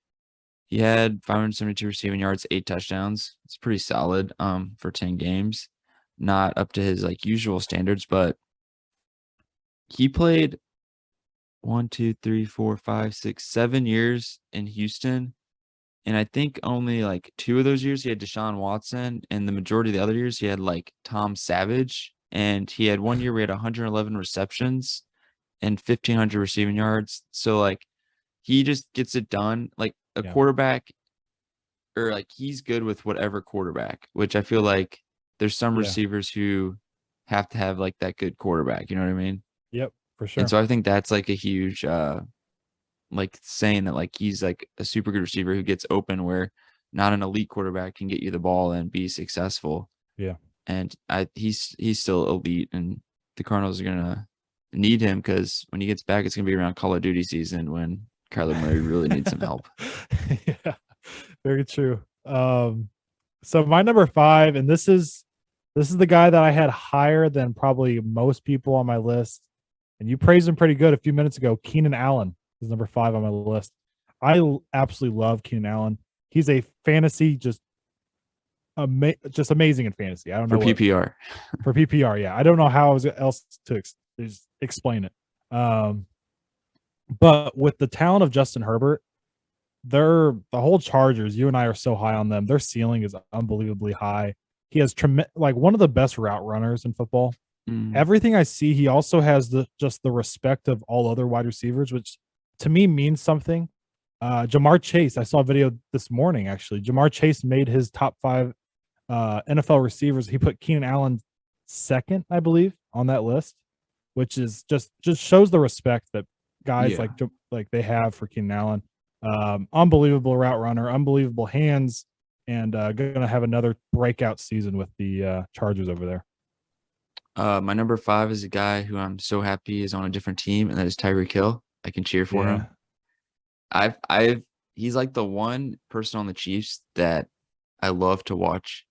he had 572 receiving yards, 8 touchdowns. It's pretty solid for 10 games. Not up to his like usual standards, but he played 1, 2, 3, 4, 5, 6, 7 years in Houston. And I think only like 2 of those years he had Deshaun Watson, and the majority of the other years he had like Tom Savage. And he had 1 year where he had 111 receptions and 1,500 receiving yards. So like he just gets it done. Like a Yeah. quarterback, or like he's good with whatever quarterback, which I feel like there's some Yeah. receivers who have to have like that good quarterback. You know what I mean? Yep, for sure. And so I think that's like a huge like saying that like he's like a super good receiver who gets open where not an elite quarterback can get you the ball and be successful. Yeah. And he's still elite, and the Cardinals are gonna need him because when he gets back, it's gonna be around Call of Duty season when Kyler Murray really needs some help. Yeah, very true. So my number 5, and this is the guy that I had higher than probably most people on my list, and you praised him pretty good a few minutes ago. Keenan Allen is number 5 on my list. I absolutely love Keenan Allen. He's a fantasy just amazing in fantasy. I don't For know PPR. For PPR, yeah. I don't know how else to explain it. But with the talent of Justin Herbert, the whole Chargers, you and I are so high on them. Their ceiling is unbelievably high. He has like one of the best route runners in football. Everything I see, he also has the respect of all other wide receivers, which to me means something. Jamar Chase, I saw a video this morning actually. Jamar Chase made his top 5 NFL receivers. He put Keenan Allen second, I believe, on that list, which is just shows the respect that guys like they have for Keenan Allen. Unbelievable route runner, unbelievable hands, and gonna have another breakout season with the Chargers over there. My number 5 is a guy who I'm so happy is on a different team, and that is Tyreek Hill. I can cheer for him. He's like the one person on the Chiefs that I love to watch,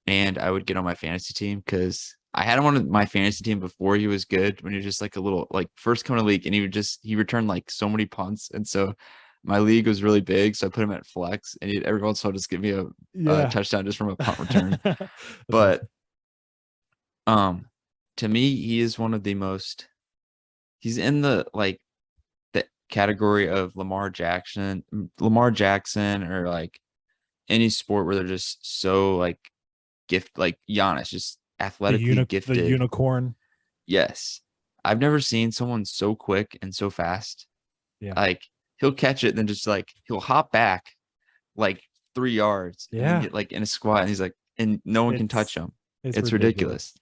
and I would get on my fantasy team because I had him on my fantasy team before he was good, when he was just like a little like first coming to league, and he returned like so many punts, and so my league was really big, so I put him at flex, and every once in a while just give me a touchdown just from a punt return. But to me, he is one of the most. He's in the like the category of Lamar Jackson, or like any sport where they're just so like like Giannis, just athletically gifted. The unicorn. Yes. I've never seen someone so quick and so fast. Yeah. Like he'll catch it and then just like he'll hop back like 3 yards and then get like in a squat, and he's like, and no one can touch him. It's ridiculous.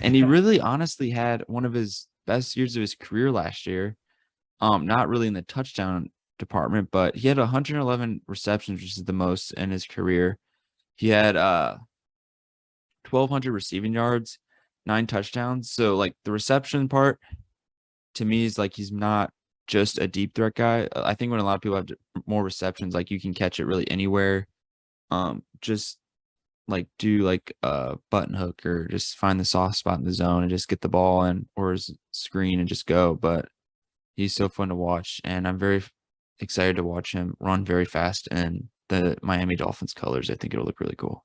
And he really honestly had one of his best years of his career last year. Not really in the touchdown department, but he had 111 receptions, which is the most in his career. He had 1,200 receiving yards, 9 touchdowns. So like the reception part to me is like he's not just a deep threat guy. I think when a lot of people have more receptions, like you can catch it really anywhere. Just like do like a button hook or just find the soft spot in the zone and just get the ball in or his screen and just go. But he's so fun to watch, and I'm very excited to watch him run very fast in the Miami Dolphins colors. I think it'll look really cool.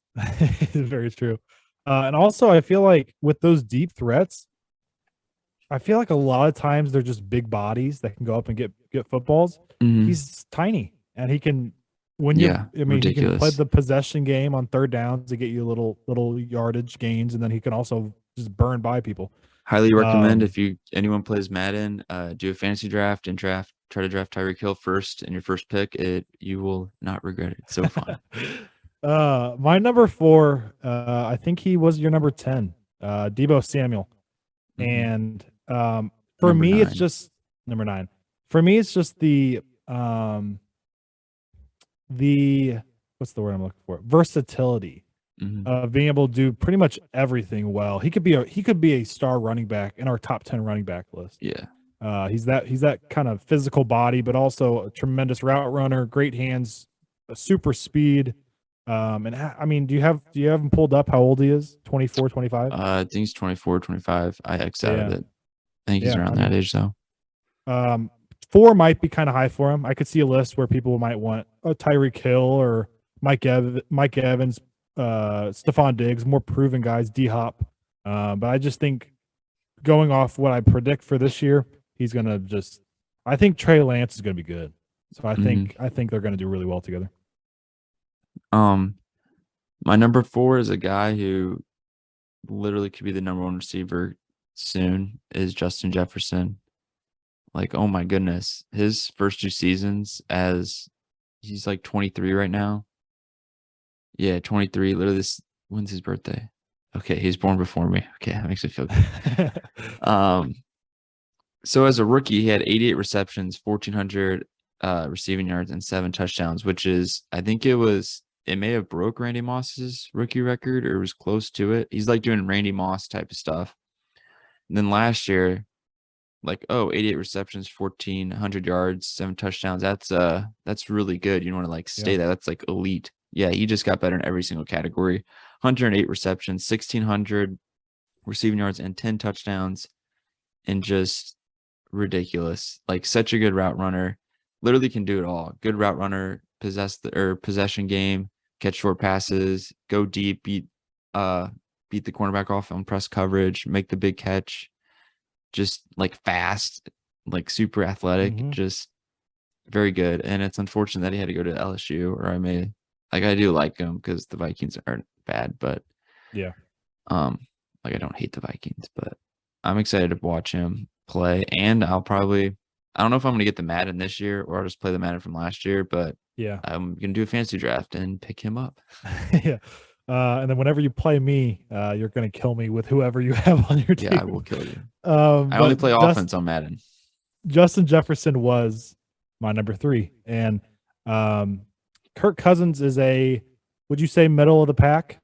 Very true. And also, I feel like with those deep threats, I feel like a lot of times they're just big bodies that can go up and get footballs. Mhm. He's tiny, and he can when you. Yeah, I mean, he can play ridiculous. the possession game on third downs to get you little yardage gains, and then he can also just burn by people. Highly recommend Um, if anyone plays Madden, do a fantasy draft and try to draft Tyreek Hill first in your first pick. You will not regret it. It's so fun. My number 4, I think he was your number 10, Debo Samuel. Mhm. And for Number me, it's 9. just number 9. For me, it's just the what's the word I'm looking for? Versatility Mhm. of being able to do pretty much everything well. He could be a star running back in our top 10 running back list. Yeah. He's that kind of physical body, but also a tremendous route runner, great hands, a super speed. I mean, do you have him pulled up how old he is? 24, 25? I think he's 24, 25. I X out of Yeah. it. I think he's Yeah. around I that mean, age though. 4 might be kind of high for him. I could see a list where people might want a Tyreek Hill or Mike Evans, Stephon Diggs, more proven guys, D Hop. But I just think going off what I predict for this year, he's gonna just. I think Trey Lance is gonna be good. So Mhm. I think they're gonna do really well together. My number 4 is a guy who literally could be the number 1 receiver soon, is Justin Jefferson. Like, oh my goodness. His first 2 seasons as he's like 23 right now. Yeah, 23. Literally when's his birthday? Okay, he's born before me. Okay, that makes me feel good. So as a rookie, he had 88 receptions, 1,400 receiving yards, and 7 touchdowns, which is, I think it may have broke Randy Moss's rookie record or was close to it. He's like doing Randy Moss type of stuff. And then last year, like, 88 receptions, 1,400 yards, 7 touchdowns. That's really good. You want to like stay Yeah. that. That's like elite. Yeah, he just got better in every single category. 108 receptions, 1,600 receiving yards, and 10 touchdowns, and just ridiculous. Like, such a good route runner. Literally can do it all. Good route runner, possession game, catch short passes, go deep, beat the cornerback off on press coverage, make the big catch. Just like fast, like super athletic, Mhm. just very good. And it's unfortunate that he had to go to LSU, or I do like him because the Vikings aren't bad, but Yeah. like, I don't hate the Vikings, but I'm excited to watch him play. And I don't know if I'm gonna get the Madden this year or I'll just play the Madden from last year, but Yeah. I'm gonna do a fantasy draft and pick him up. Yeah. And then whenever you play me, you're gonna kill me with whoever you have on your team. Yeah, I will kill you. I only But play offense on Madden. Justin Jefferson was my number 3, and Kirk Cousins is would you say middle of the pack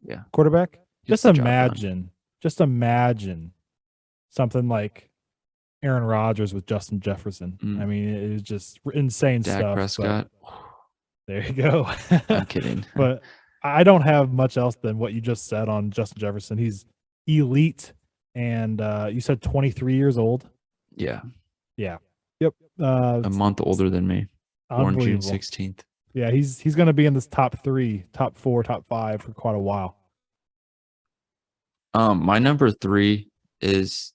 Yeah. quarterback? Gets the job done. Just imagine something like Aaron Rodgers with Justin Jefferson. I mean, it is just insane Dak stuff. Prescott. There you go. I'm kidding. But I don't have much else than what you just said on Justin Jefferson. He's elite, and you said 23 years old. Yeah. Yeah. Yep. A month older than me. Born June Unbelievable. 16th. Yeah, he's going to be in this top 3, top 4, top 5 for quite a while. My number 3 is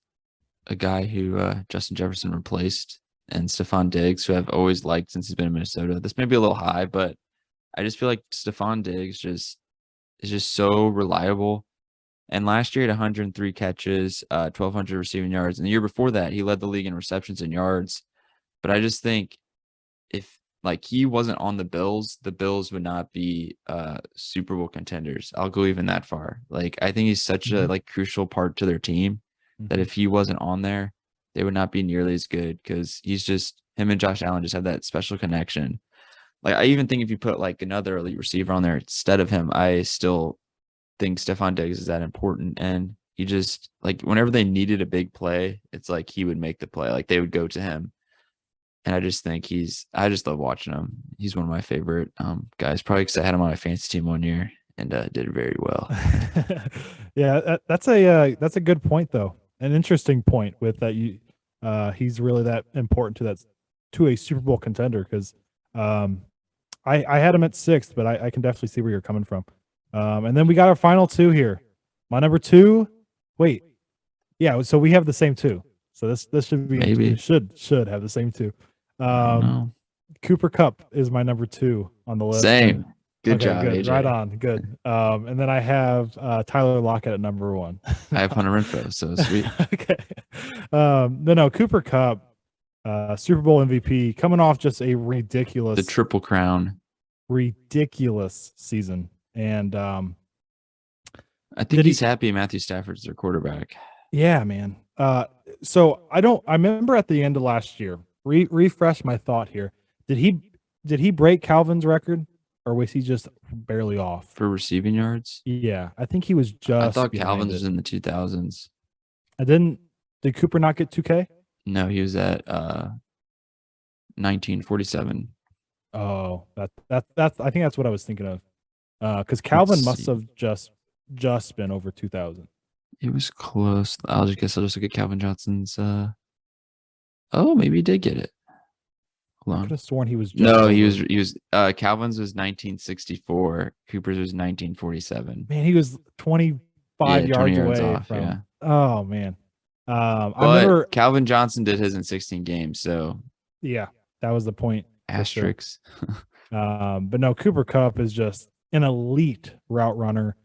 a guy who Justin Jefferson replaced, and Stephon Diggs, who I've always liked since he's been in Minnesota. This may be a little high, but I just feel like Stephon Diggs is just so reliable. And last year, he had 103 catches, 1,200 receiving yards. And the year before that, he led the league in receptions and yards. But I just think if like he wasn't on the Bills would not be Super Bowl contenders. I'll go even that far. Like, I think he's such a like crucial part to their team that if he wasn't on there, they would not be nearly as good, because him and Josh Allen just have that special connection. Like, I even think if you put like another elite receiver on there instead of him, I still think Stephon Diggs is that important. And he just, like, whenever they needed a big play, it's like he would make the play. Like, they would go to him. And I just think I just love watching him. He's one of my favorite guys, probably because I had him on my fantasy team one year. and did very well. Yeah, that's a good point though. An interesting point with that. He's really that important to a Super Bowl contender because I had him at 6th, but I can definitely see where you're coming from. And then we got our final 2 here. My number 2. Wait, yeah. So we have the same 2. So this should be Maybe. should have the same 2. I don't know. Cooper Kupp is my number 2 on the list. Same. Good Okay, job, good. AJ. Right on. Good. And then I have Tyler Lockett at number 1. I have Hunter Renfrow, so sweet. Okay. No, Cooper Kupp, Super Bowl MVP, coming off just a ridiculous, The triple crown. ridiculous season. And I think he's happy Matthew Stafford's their quarterback. yeah, man. So I remember at the end of last year, refresh my thought here. Did he break Calvin's record? Or was he just barely off for receiving yards? Yeah, I think he was just. I thought Calvin's was in the 2000s. Did Cooper not get 2K? No, he was at 1947. Oh, that's I think that's what I was thinking of. Because Calvin must have just been over 2000. It was close. I'll just look at Calvin Johnson's. Oh, maybe he did get it. Hold on. I could have sworn he was. He was. Calvin's was 1964. Cooper's was 1947. Man, he was 25 yards away off, from. Yeah. Oh man. I remember Calvin Johnson did his in 16 games. So yeah, that was the point. Asterisks. Sure. But no, Cooper Kupp is just an elite route runner,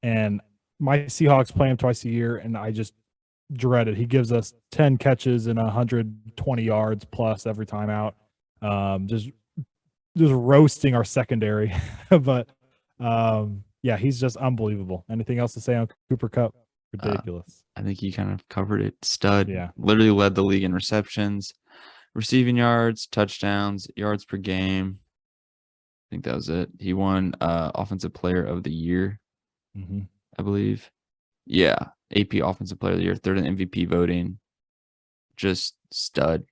and my Seahawks play him twice a year, and I just dread it. He gives us 10 catches and 120 yards plus every time out. Just roasting our secondary. But yeah, he's just unbelievable. Anything else to say on Cooper Kupp? Ridiculous. I think he kind of covered it. Stud. Yeah. Literally led the league in receptions, receiving yards, touchdowns, yards per game. I think that was it. He won Offensive Player of the Year, I believe. Yeah, AP Offensive Player of the Year, 3rd in MVP voting. Just stud.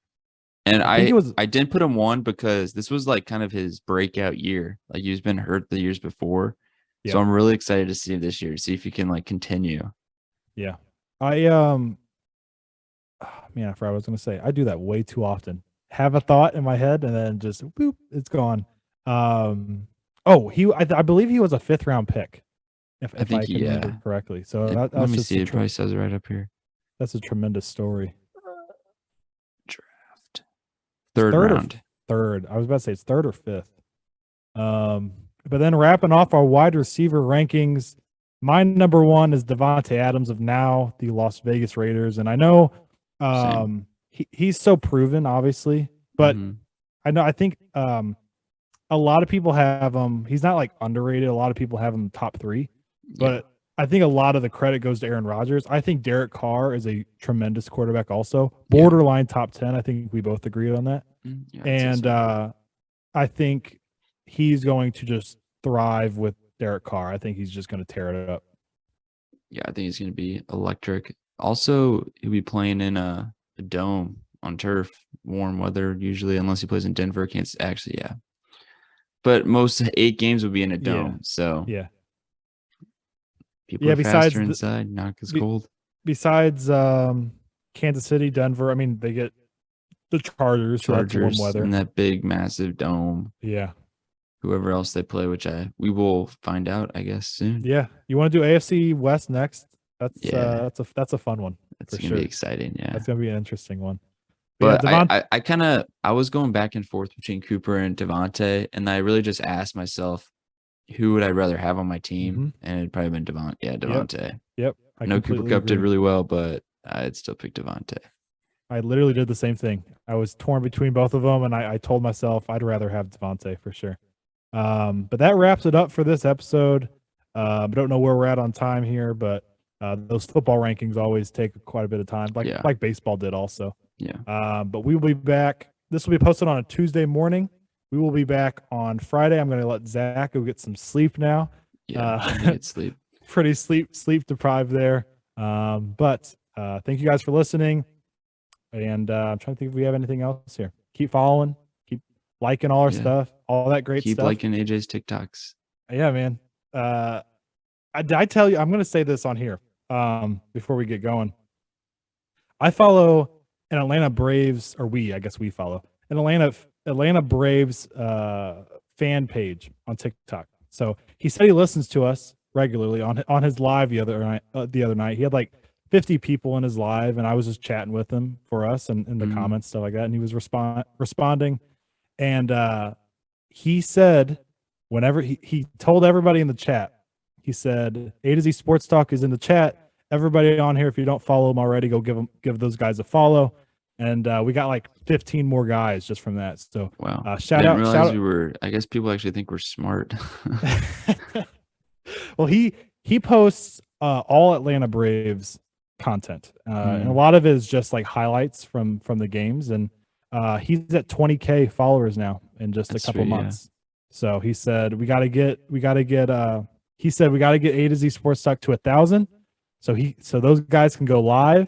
And I didn't put him 1 because this was like kind of his breakout year. Like he's been hurt the years before. Yep. So I'm really excited to see him this year, see if he can like continue. Yeah. Man, I forgot what I was going to say. I do that way too often. Have a thought in my head and then just boop, it's gone. I believe he was a 5th round pick. If I can remember correctly. So let me see. It probably says it right up here. That's a tremendous story. Draft. Third round. Third. I was about to say it's 3rd or 5th. But then wrapping off our wide receiver rankings, my number 1 is Devontae Adams of now the Las Vegas Raiders. And I know he's so proven, obviously, but I think a lot of people have him. He's not like underrated. A lot of people have him top 3, but I think a lot of the credit goes to Aaron Rodgers. I think Derek Carr is a tremendous quarterback also. Borderline top 10. I think we both agreed on that. And I think he's going to just thrive with Derek Carr. I think he's just going to tear it up. Yeah, I think he's going to be electric. Also, he'll be playing in a dome on turf, warm weather usually, unless he plays in Denver. Kansas, actually, yeah. But most 8 games will be in a dome. So yeah, people are faster inside, not as cold. Besides Kansas City, Denver, I mean, they get the Chargers warm weather in that big, massive dome. Yeah. Whoever else they play, which we will find out, I guess, soon. Yeah. You want to do AFC West next? That's a fun one. That's gonna be exciting. Yeah, that's gonna be an interesting one. But I was going back and forth between Cooper and Devontae, and I really just asked myself, who would I rather have on my team? And it'd probably been Devontae. Yeah, Devontae. Yep. I know Cooper Kupp did really well, but I'd still pick Devontae. I literally did the same thing. I was torn between both of them, and I told myself I'd rather have Devontae for sure. But that wraps it up for this episode. I don't know where we're at on time here, but those football rankings always take quite a bit of time, like baseball did also. Yeah. But we will be back. This will be posted on a Tuesday morning. We will be back on Friday. I'm going to let Zach go get some sleep now. Yeah, get sleep. Pretty sleep deprived there. But thank you guys for listening. And I'm trying to think if we have anything else here. Keep following. Keep liking all our stuff. All that great stuff. Keep liking AJ's TikToks. Yeah, man. I tell you, I'm going to say this on here before we get going. I follow an Atlanta Braves, or I guess we follow an Atlanta Braves fan page on TikTok. So he said he listens to us regularly on his live the other night. He had like 50 people in his live, and I was just chatting with him for us and in the comments, stuff like that. And he was responding, and he said whenever he told everybody in the chat, he said A to Z Sports Talk is in the chat. Everybody on here, if you don't follow them already, go give those guys a follow. And we got like 15 more guys just from that. So wow, shout out! We were. I guess people actually think we're smart. Well, he posts all Atlanta Braves content, and a lot of it is just like highlights from the games. And he's at 20K followers now in just a couple months. Yeah. So he said we got to get he said we got to get A to Z Sports Talk to 1,000. So those guys can go live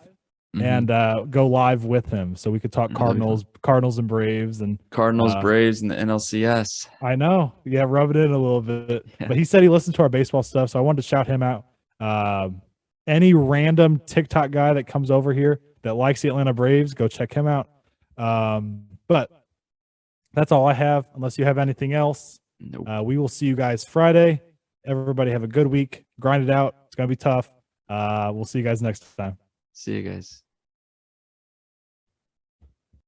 and go live with him. So we could talk Cardinals and Braves and Braves and the NLCS. I know. Yeah, rub it in a little bit. Yeah. But he said he listened to our baseball stuff, so I wanted to shout him out. Any random TikTok guy that comes over here that likes the Atlanta Braves, go check him out. But that's all I have, unless you have anything else. Nope. We will see you guys Friday. Everybody have a good week. Grind it out. It's going to be tough. We'll see you guys next time. See you guys.